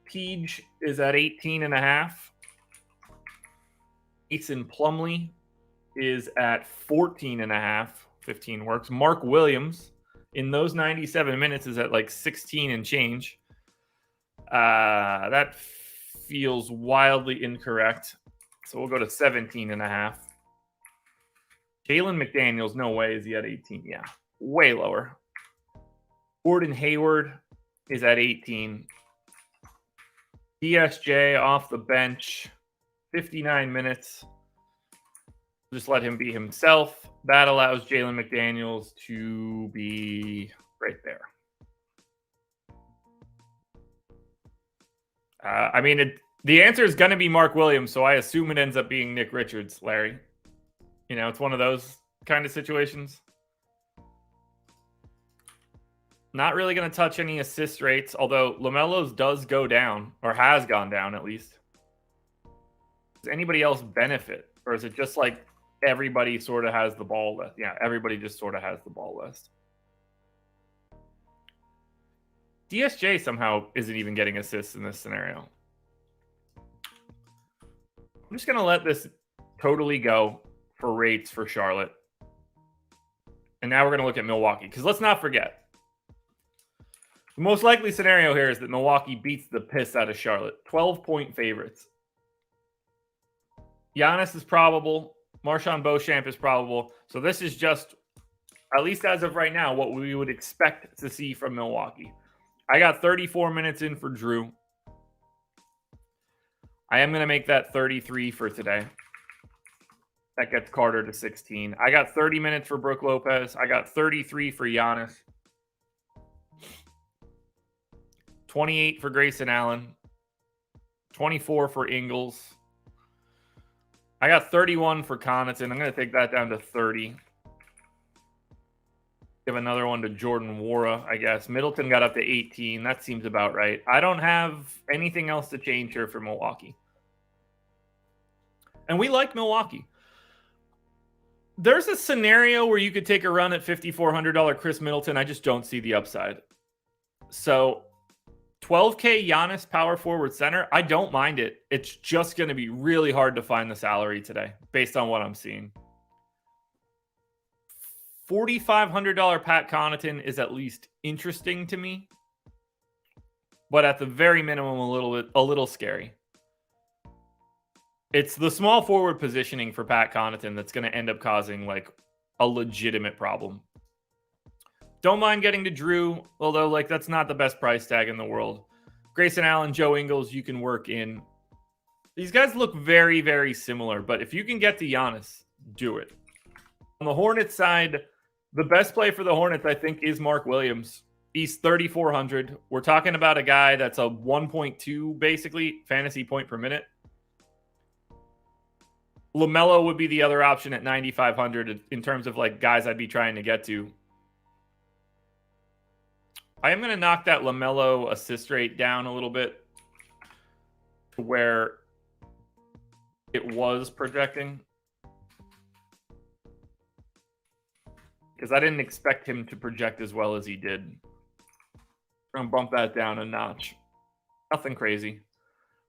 Peach is at 18.5. Mason Plumlee is at 14.5. 15 works. Mark Williams in those 97 minutes is at like 16 and change. That feels wildly incorrect. So we'll go to 17.5. Jalen McDaniels, no way is he at 18. Yeah, way lower. Gordon Hayward is at 18. DSJ off the bench, 59 minutes. Just let him be himself. That allows Jalen McDaniels to be right there. The answer is going to be Mark Williams, so I assume it ends up being Nick Richards, Larry. You know, it's one of those kind of situations. Not really going to touch any assist rates, although LaMelo's does go down, or has gone down at least. Does anybody else benefit? Or is it just like everybody sort of has the ball list? Yeah, everybody just sort of has the ball list. DSJ somehow isn't even getting assists in this scenario. I'm just going to let this totally go for rates for Charlotte. And now we're going to look at Milwaukee, because let's not forget, the most likely scenario here is that Milwaukee beats the piss out of Charlotte. 12-point favorites. Giannis is probable. Marchand Beauchamp is probable. So this is just, at least as of right now, what we would expect to see from Milwaukee. I got 34 minutes in for Drew. I am going to make that 33 for today. That gets Carter to 16. I got 30 minutes for Brook Lopez. I got 33 for Giannis. 28 for Grayson Allen. 24 for Ingles. I got 31 for Connaughton. I'm going to take that down to 30. Give another one to Jordan Nwora, I guess. Middleton got up to 18. That seems about right. I don't have anything else to change here for Milwaukee. And we like Milwaukee. There's a scenario where you could take a run at $5,400 Chris Middleton. I just don't see the upside. So $12K Giannis power forward center, I don't mind it. It's just going to be really hard to find the salary today based on what I'm seeing. $4,500 Pat Connaughton is at least interesting to me, but at the very minimum, a little scary. It's the small forward positioning for Pat Connaughton that's going to end up causing like a legitimate problem. Don't mind getting to Drew, although like that's not the best price tag in the world. Grayson Allen, Joe Ingles, you can work in. These guys look very, very similar, but if you can get to Giannis, do it. On the Hornets side, the best play for the Hornets, I think, is Mark Williams. He's 3,400. We're talking about a guy that's a 1.2, basically, fantasy point per minute. LaMelo would be the other option at 9,500 in terms of like guys I'd be trying to get to. I am going to knock that LaMelo assist rate down a little bit to where it was projecting, because I didn't expect him to project as well as he did. I'm going to bump that down a notch. Nothing crazy.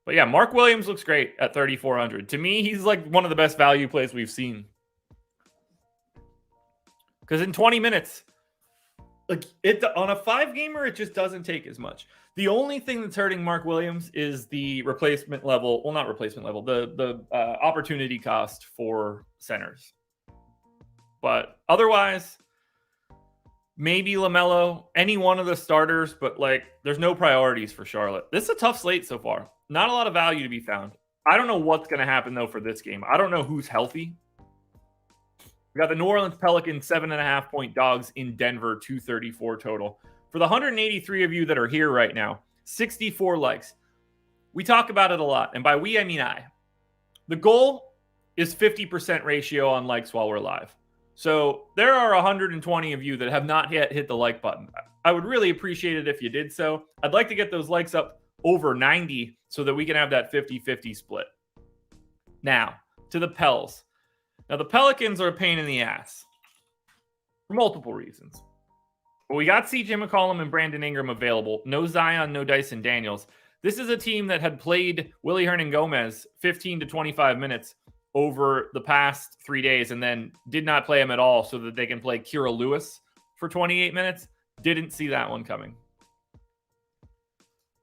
But yeah, Mark Williams looks great at 3,400. To me, he's like one of the best value plays we've seen. Because in 20 minutes, like on a 5-gamer, it just doesn't take as much. The only thing that's hurting Mark Williams is the replacement level. Well, not replacement level. The opportunity cost for centers. But otherwise, maybe LaMelo, any one of the starters. But like, there's no priorities for Charlotte. This is a tough slate so far. Not a lot of value to be found. I don't know what's going to happen though for this game. I don't know who's healthy. We got the New Orleans Pelicans 7.5-point dogs in Denver, 234 total. For the 183 of you that are here right now, 64 likes. We talk about it a lot, and by we, I mean I. The goal is 50% ratio on likes while we're live. So there are 120 of you that have not yet hit the like button. I would really appreciate it if you did so. I'd like to get those likes up over 90 so that we can have that 50-50 split. Now, to the Pels. Now, the Pelicans are a pain in the ass for multiple reasons. But we got CJ McCollum and Brandon Ingram available. No Zion, no Dyson Daniels. This is a team that had played Willy Hernangomez 15 to 25 minutes over the past 3 days and then did not play him at all so that they can play Kira Lewis for 28 minutes. Didn't see that one coming.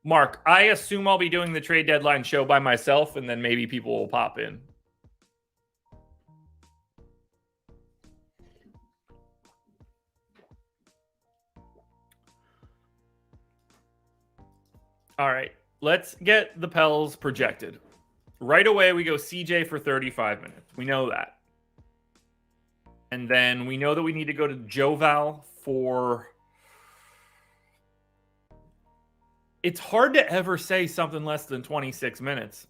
Mark, I assume I'll be doing the trade deadline show by myself and then maybe people will pop in. All right, let's get the Pels projected. Right away, we go CJ for 35 minutes. We know that. And then we know that we need to go to Joval for... It's hard to ever say something less than 26 minutes,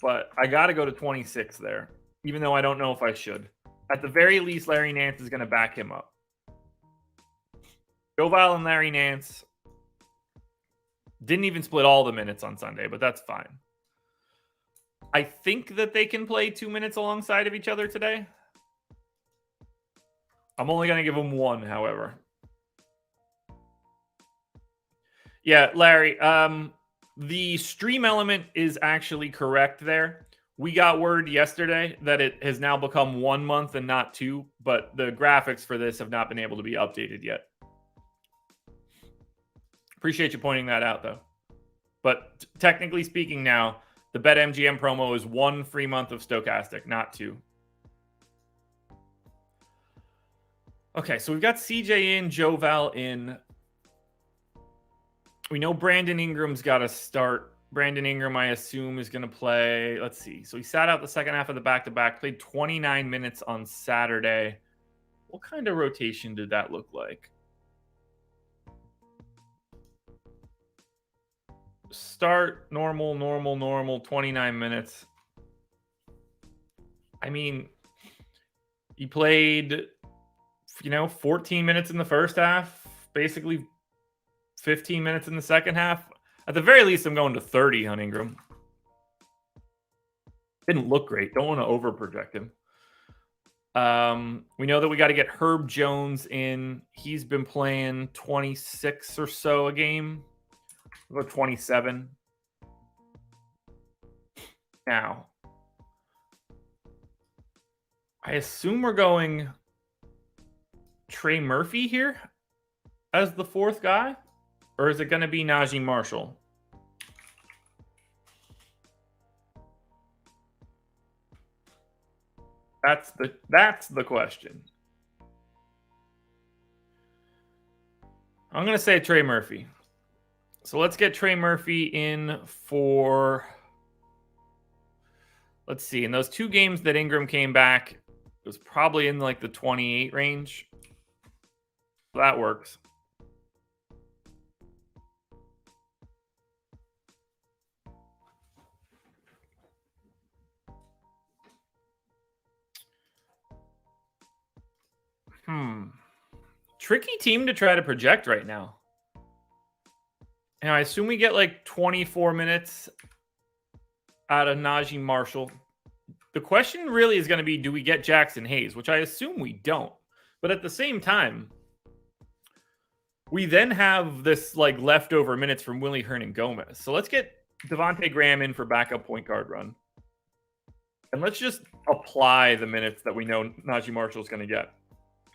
but I got to go to 26 there, even though I don't know if I should. At the very least, Larry Nance is going to back him up. Joval and Larry Nance didn't even split all the minutes on Sunday, but that's fine. I think that they can play 2 minutes alongside of each other today. I'm only going to give them one, however. Yeah, Larry, the stream element is actually correct there. We got word yesterday that it has now become 1 month and not 2, but the graphics for this have not been able to be updated yet. Appreciate you pointing that out, though. But technically speaking now, the BetMGM promo is 1 free month of Stokastic, not 2. Okay, so we've got CJ in, Joval in. We know Brandon Ingram's got to start. Brandon Ingram, I assume, is going to play. Let's see. So he sat out the second half of the back-to-back, played 29 minutes on Saturday. What kind of rotation did that look like? Start, normal, 29 minutes. I mean, he played, 14 minutes in the first half, basically 15 minutes in the second half. At the very least, I'm going to 30 on Ingram. Didn't look great. Don't want to over-project him. We know that we got to get Herb Jones in. He's been playing 26 or so a game. We'll go 27. Now, I assume we're going Trey Murphy here as the fourth guy? Or is it going to be Najee Marshall? That's the question. I'm going to say Trey Murphy. So let's get Trey Murphy in for, let's see, in those 2 games that Ingram came back, it was probably in like the 28 range. So that works. Tricky team to try to project right now. And I assume we get like 24 minutes out of Najee Marshall. The question really is going to be, do we get Jackson Hayes? Which I assume we don't. But at the same time, We then have this like leftover minutes from Willie Hernan-Gomez. So let's get Devontae Graham in for backup point guard run. And let's just apply the minutes that we know Najee Marshall is going to get.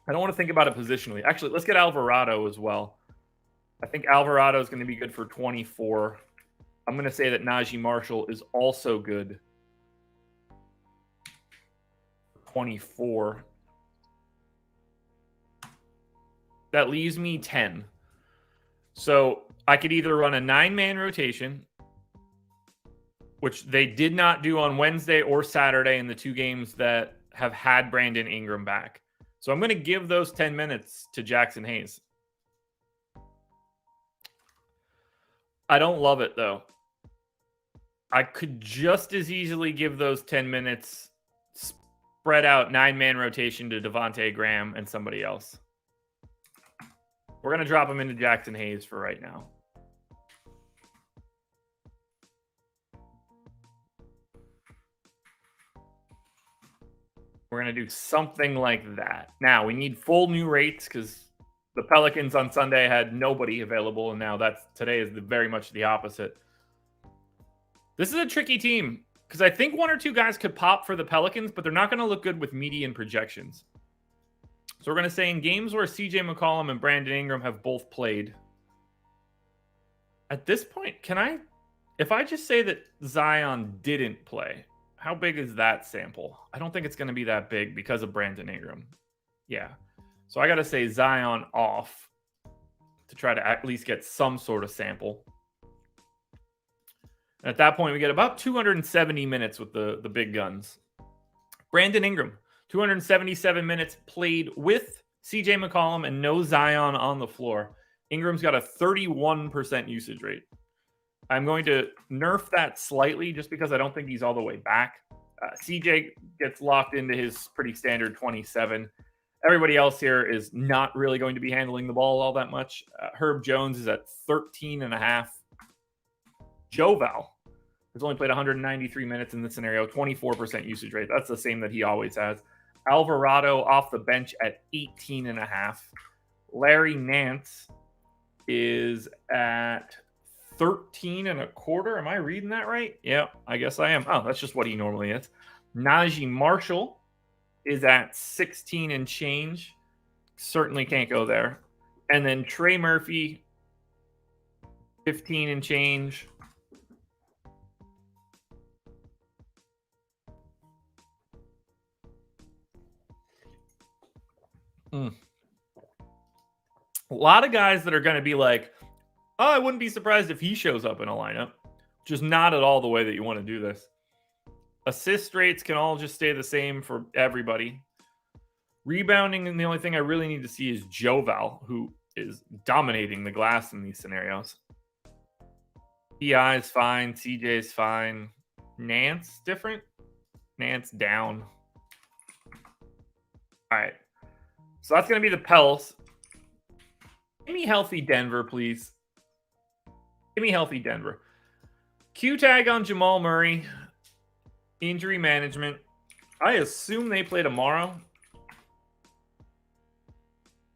I don't want to think about it positionally. Actually, let's get Alvarado as well. I think Alvarado is going to be good for 24. I'm going to say that Najee Marshall is also good. 24. That leaves me 10. So I could either run a 9-man rotation, which they did not do on Wednesday or Saturday in the 2 games that have had Brandon Ingram back. So I'm going to give those 10 minutes to Jackson Hayes. I don't love it, though. I could just as easily give those 10 minutes, spread out 9-man rotation to Devontae Graham and somebody else. We're going to drop him into Jackson Hayes for right now. We're going to do something like that. Now, we need full new rates because the Pelicans on Sunday had nobody available, and now today is very much the opposite. This is a tricky team because I think 1 or 2 guys could pop for the Pelicans, but they're not going to look good with median projections. So we're going to say in games where CJ McCollum and Brandon Ingram have both played. At this point, if I just say that Zion didn't play, how big is that sample? I don't think it's going to be that big because of Brandon Ingram. Yeah. So I got to say Zion off to try to at least get some sort of sample. And at that point, we get about 270 minutes with the big guns. Brandon Ingram, 277 minutes played with CJ McCollum and no Zion on the floor. Ingram's got a 31% usage rate. I'm going to nerf that slightly just because I don't think he's all the way back. CJ gets locked into his pretty standard 27. Everybody else here is not really going to be handling the ball all that much. Herb Jones is at 13.5. Joe Val has only played 193 minutes in this scenario, 24% usage rate. That's the same that he always has. Alvarado off the bench at 18.5. Larry Nance is at 13.25. Am I reading that right? Yeah, I guess I am. Oh, that's just what he normally is. Najee Marshall is at 16 and change. Certainly can't go there. And then Trey Murphy, 15 and change. A lot of guys that are going to be like, oh, I wouldn't be surprised if he shows up in a lineup. Just not at all the way that you want to do this. Assist rates can all just stay the same for everybody. Rebounding, and the only thing I really need to see is Joe Val, who is dominating the glass in these scenarios. PI is fine. CJ is fine. Nance, different. Nance down. All right. So that's going to be the Pels. Give me healthy Denver, please. Give me healthy Denver. Q tag on Jamal Murray. Injury management. I assume they play tomorrow.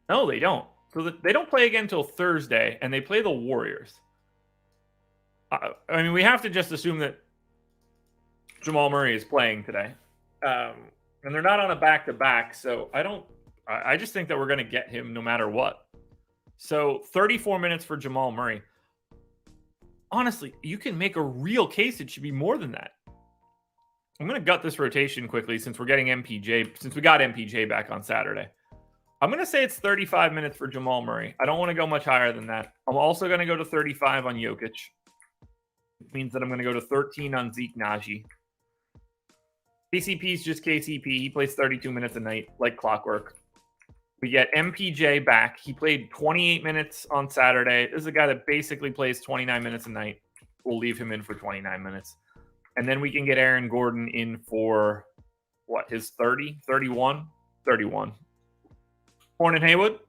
No, they don't. So they don't play again until Thursday, and they play the Warriors. I mean, we have to just assume that Jamal Murray is playing today. And they're not on a back-to-back, so I just think that we're going to get him no matter what. So 34 minutes for Jamal Murray. Honestly, you can make a real case it should be more than that. I'm going to gut this rotation quickly since we're getting MPJ, since we got MPJ back on Saturday. I'm going to say it's 35 minutes for Jamal Murray. I don't want to go much higher than that. I'm also going to go to 35 on Jokic. It means that I'm going to go to 13 on Zeke Najee. KCP is just KCP. He plays 32 minutes a night, like clockwork. We get MPJ back. He played 28 minutes on Saturday. This is a guy that basically plays 29 minutes a night. We'll leave him in for 29 minutes. And then we can get Aaron Gordon in for, what, his 30? 31? 31. Horn and Haywood.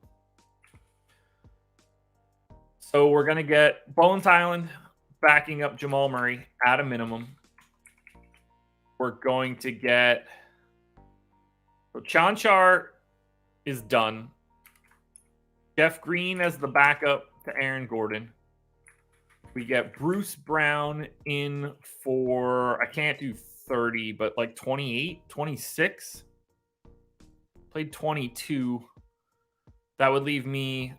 So we're going to get Bones Island backing up Jamal Murray at a minimum. We're going to get... So Chanchar is done. Jeff Green as the backup to Aaron Gordon. We get Bruce Brown in for, I can't do 30, but like 28, 26. Played 22. That would leave me,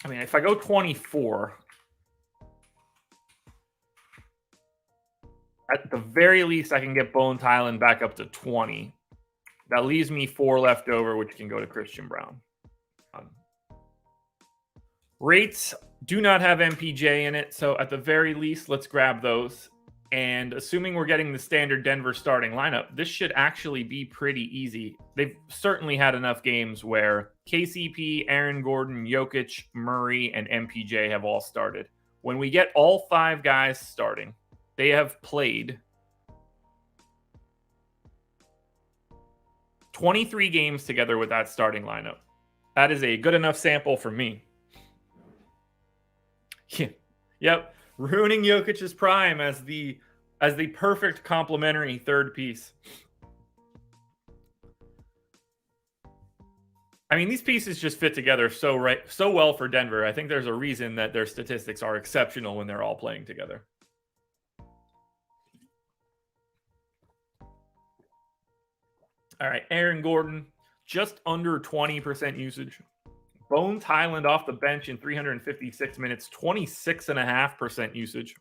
I mean, if I go 24, at the very least, I can get Bones Highland back up to 20. That leaves me 4 left over, which can go to Christian Brown. Rates do not have MPJ in it, so at the very least, let's grab those. And assuming we're getting the standard Denver starting lineup, this should actually be pretty easy. They've certainly had enough games where KCP, Aaron Gordon, Jokic, Murray, and MPJ have all started. When we get all 5 guys starting, they have played 23 games together with that starting lineup. That is a good enough sample for me. Yep, ruining Jokic's prime as the perfect complementary third piece. I mean, these pieces just fit together so well for Denver. I think there's a reason that their statistics are exceptional when they're all playing together. All right, Aaron Gordon, just under 20% usage. Bones Highland off the bench in 356 minutes, 26.5% usage.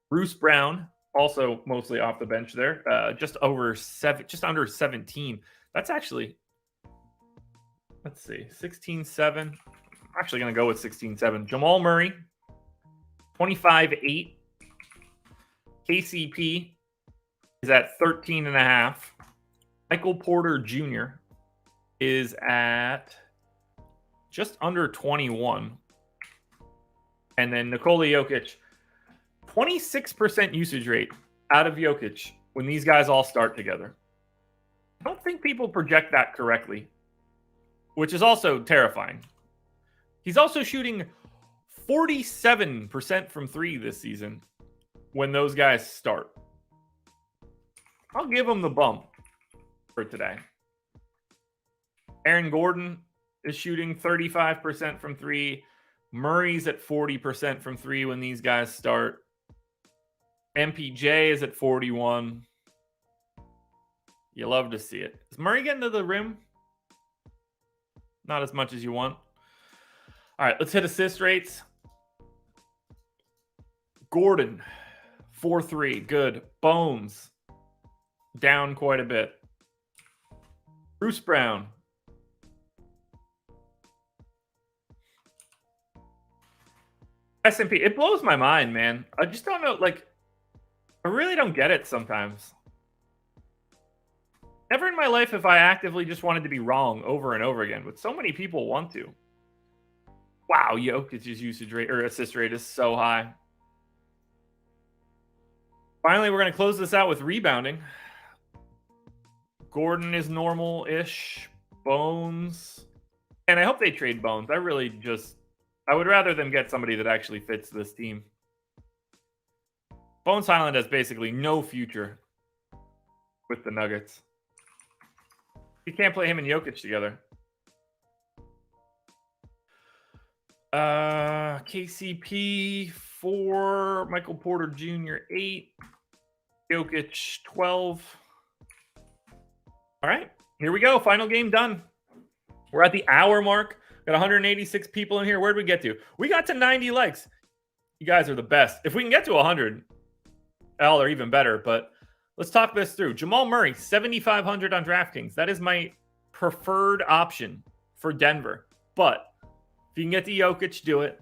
Bruce Brown, also mostly off the bench there, just under 17. That's actually, let's see, 16-7. I'm actually going to go with 16-7. Jamal Murray, 25-8. KCP is at 13.5. Michael Porter Jr. is at just under 21. And then Nikola Jokic, 26% usage rate out of Jokic when these guys all start together. I don't think people project that correctly, which is also terrifying. He's also shooting 47% from 3 this season when those guys start. I'll give him the bump for today. Aaron Gordon is shooting 35% from 3. Murray's at 40% from 3 when these guys start. MPJ is at 41. You love to see it. Is Murray getting to the rim? Not as much as you want. All right, let's hit assist rates. Gordon, 4-3, good. Bones, down quite a bit. Bruce Brown, S&P. It blows my mind, man. I just don't know. Like, I really don't get it sometimes. Never in my life have I actively just wanted to be wrong over and over again, but so many people want to. Wow, Jokic's usage rate or assist rate is so high. Finally, we're going to close this out with rebounding. Gordon is normal-ish. Bones. And I hope they trade Bones. I would rather them get somebody that actually fits this team. Bones Highland has basically no future with the Nuggets. You can't play him and Jokic together. KCP 4, Michael Porter Jr. 8, Jokic 12. All right, here we go. Final game done. We're at the hour mark. Got 186 people in here. Where did we get to? We got to 90 likes. You guys are the best. If we can get to 100, they're even better. But let's talk this through. Jamal Murray, 7,500 on DraftKings. That is my preferred option for Denver. But if you can get to Jokic, do it.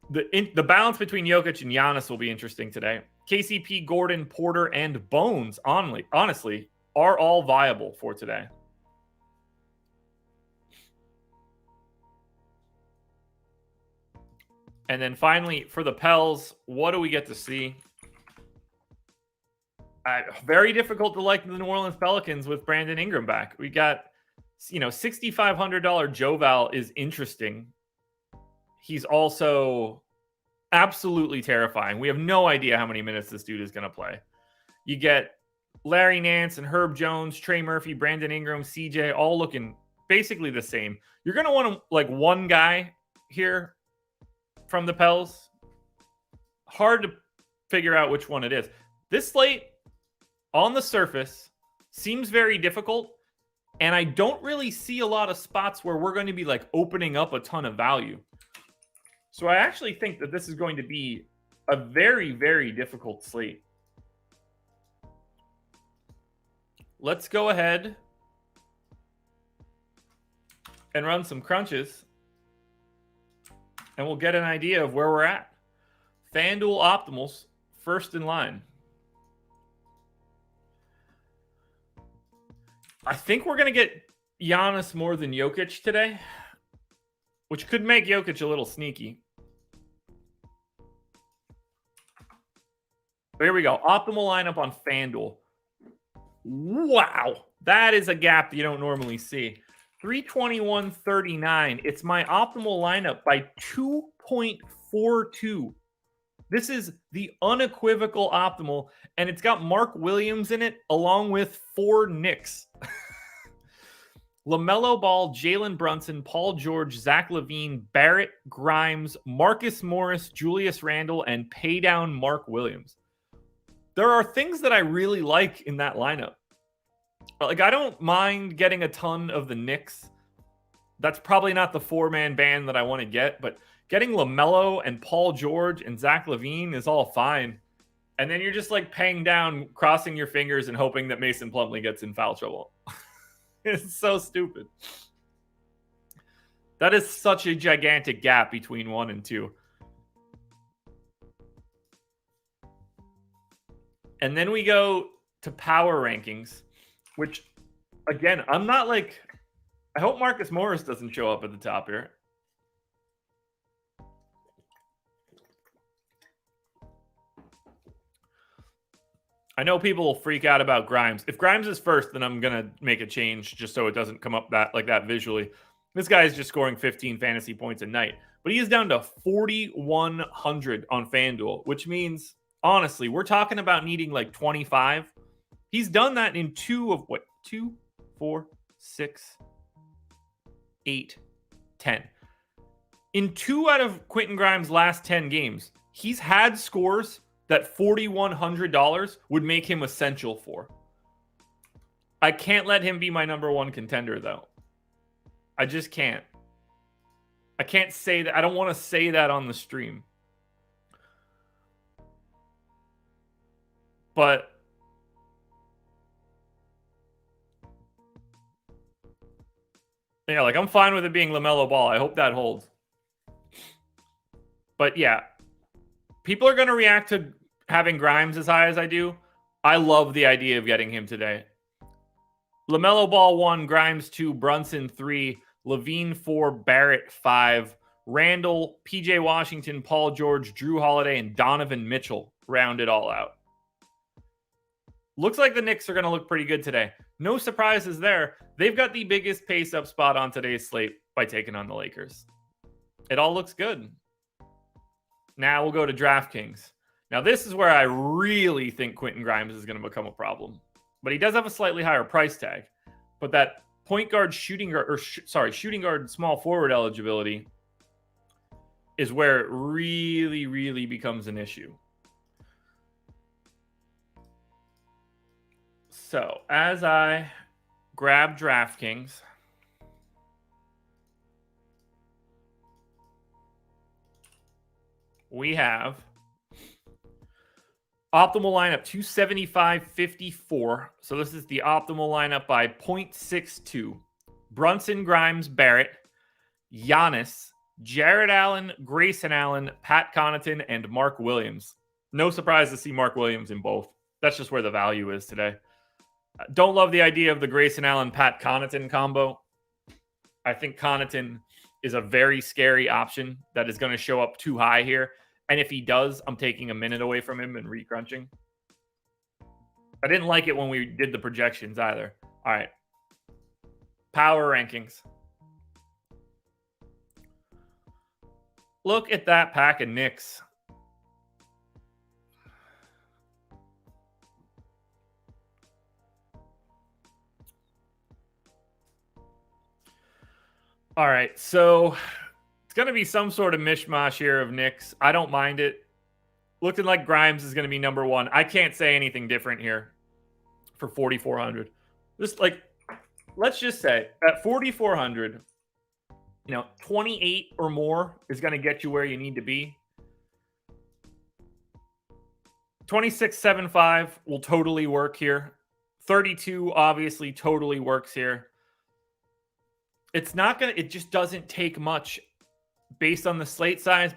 The balance between Jokic and Giannis will be interesting today. KCP, Gordon, Porter, and Bones, honestly, are all viable for today. And then finally, for the Pels, what do we get to see? Very difficult to like the New Orleans Pelicans with Brandon Ingram back. We got, $6,500 Joval is interesting. He's also absolutely terrifying. We have no idea how many minutes this dude is going to play. You get Larry Nance and Herb Jones, Trey Murphy, Brandon Ingram, CJ, all looking basically the same. You're going to want like one guy here from the Pels. Hard to figure out which one it is. This slate on the surface seems very difficult, and I don't really see a lot of spots where we're going to be like opening up a ton of value. So I actually think that this is going to be a very, very difficult slate. Let's go ahead and run some crunches, and we'll get an idea of where we're at. FanDuel Optimals, first in line. I think we're going to get Giannis more than Jokic today, which could make Jokic a little sneaky. Here we go. Optimal lineup on FanDuel. Wow. That is a gap that you don't normally see. 321.39. It's my optimal lineup by 2.42. This is the unequivocal optimal, and it's got Mark Williams in it along with 4 Knicks. LaMelo Ball, Jalen Brunson, Paul George, Zach LaVine, Barrett, Grimes, Marcus Morris, Julius Randle, and pay down Mark Williams. There are things that I really like in that lineup. Like, I don't mind getting a ton of the Knicks. That's probably not the 4-man band that I want to get, but getting LaMelo and Paul George and Zach LaVine is all fine. And then you're just like paying down, crossing your fingers and hoping that Mason Plumlee gets in foul trouble. It's so stupid. That is such a gigantic gap between 1 and 2. And then we go to power rankings, which, again, I'm not like... I hope Marcus Morris doesn't show up at the top here. I know people will freak out about Grimes. If Grimes is first, then I'm going to make a change just so it doesn't come up like that visually. This guy is just scoring 15 fantasy points a night. But he is down to 4,100 on FanDuel, which means, honestly, we're talking about needing like 25. He's done that in 2, 4, 6, 8, 10. In 2 out of Quentin Grimes' last 10 games, he's had scores that $4,100 would make him essential for. I can't let him be my number 1 contender, though. I just can't. I can't say that. I don't want to say that on the stream. But yeah, like, I'm fine with it being LaMelo Ball. I hope that holds. But yeah, people are going to react to having Grimes as high as I do. I love the idea of getting him today. LaMelo Ball 1, Grimes 2, Brunson 3, LaVine 4, Barrett 5, Randall, PJ Washington, Paul George, Drew Holiday, and Donovan Mitchell round it all out. Looks like the Knicks are going to look pretty good today. No surprises there. They've got the biggest pace-up spot on today's slate by taking on the Lakers. It all looks good. Now we'll go to DraftKings. Now, this is where I really think Quentin Grimes is going to become a problem. But he does have a slightly higher price tag. But that point guard, shooting guard, small forward eligibility is where it really, really becomes an issue. So, as I grab DraftKings, we have optimal lineup 275.54. So this is the optimal lineup by 0.62. Brunson, Grimes, Barrett, Giannis, Jared Allen, Grayson Allen, Pat Connaughton, and Mark Williams. No surprise to see Mark Williams in both. That's just where the value is today. Don't love the idea of the Grayson Allen, Pat Connaughton combo. I think Connaughton is a very scary option that is going to show up too high here. And if he does, I'm taking a minute away from him and recrunching. I didn't like it when we did the projections either. All right. Power rankings. Look at that pack of Knicks. All right, so it's going to be some sort of mishmash here of Knicks. I don't mind it. Looking like Grimes is going to be number one. I can't say anything different here for 4,400. Just like, let's just say at 4,400, 28 or more is going to get you where you need to be. 26.75 will totally work here. 32 obviously totally works here. It just doesn't take much based on the slate size.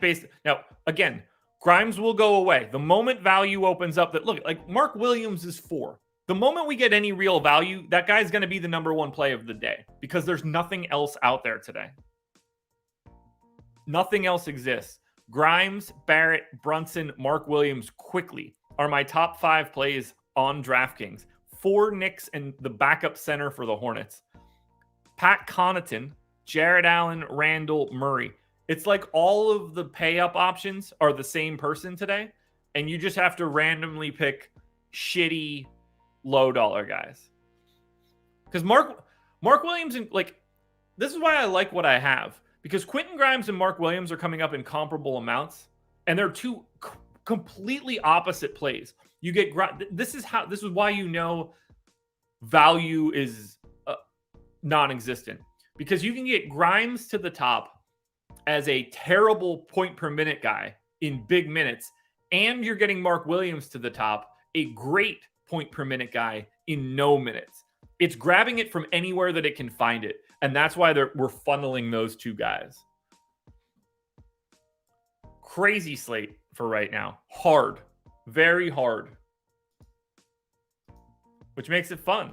Now, again, Grimes will go away. The moment value opens up, look, like Mark Williams is 4. The moment we get any real value, that guy's going to be the number one play of the day because there's nothing else out there today. Nothing else exists. Grimes, Barrett, Brunson, Mark Williams quickly are my top 5 plays on DraftKings. 4 Knicks and the backup center for the Hornets. Pat Connaughton, Jared Allen, Randall, Murray. It's like all of the pay-up options are the same person today, and you just have to randomly pick shitty, low-dollar guys. Because Mark Williams, this is why I like what I have. Because Quentin Grimes and Mark Williams are coming up in comparable amounts, and they're two completely opposite plays. You get this is why value is non-existent, because you can get Grimes to the top as a terrible point per minute guy in big minutes, and you're getting Mark Williams to the top, a great point per minute guy in no minutes. It's grabbing it from anywhere that it can find it, and that's why we're funneling those two guys. Crazy slate for right now. Hard. Very hard. Which makes it fun.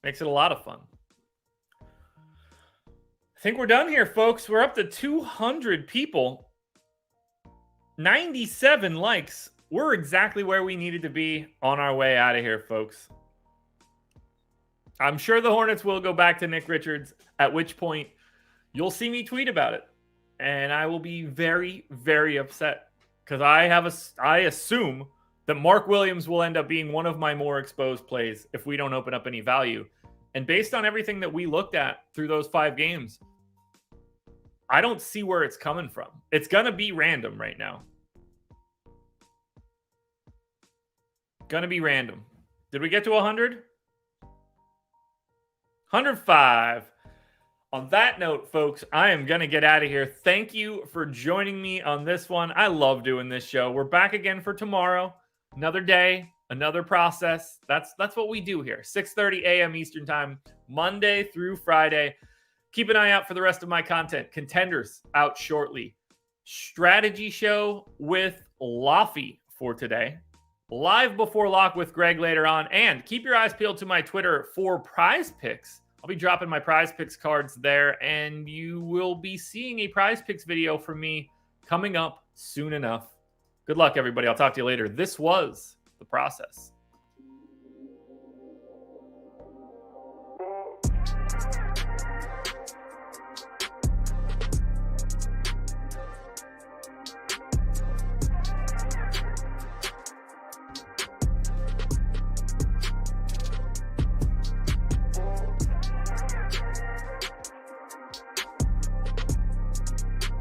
Makes it a lot of fun. I think we're done here, folks. We're up to 200 people. 97 likes. We're exactly where we needed to be on our way out of here, folks. I'm sure the Hornets will go back to Nick Richards, at which point you'll see me tweet about it. And I will be very, very upset because I assume that Mark Williams will end up being one of my more exposed plays if we don't open up any value. And based on everything that we looked at through those 5 games, I don't see where it's coming from. It's going to be random right now. Going to be random. Did we get to 100? 105. On that note, folks, I am going to get out of here. Thank you for joining me on this one. I love doing this show. We're back again for tomorrow. Another day, another process. That's what we do here. 6:30 a.m. Eastern Time, Monday through Friday. Keep an eye out for the rest of my content. Contenders out shortly. Strategy show with Laffy for today. Live before lock with Greg later on. And keep your eyes peeled to my Twitter for prize picks. I'll be dropping my prize picks cards there, and you will be seeing a prize picks video from me coming up soon enough. Good luck, everybody. I'll talk to you later. This was The Process.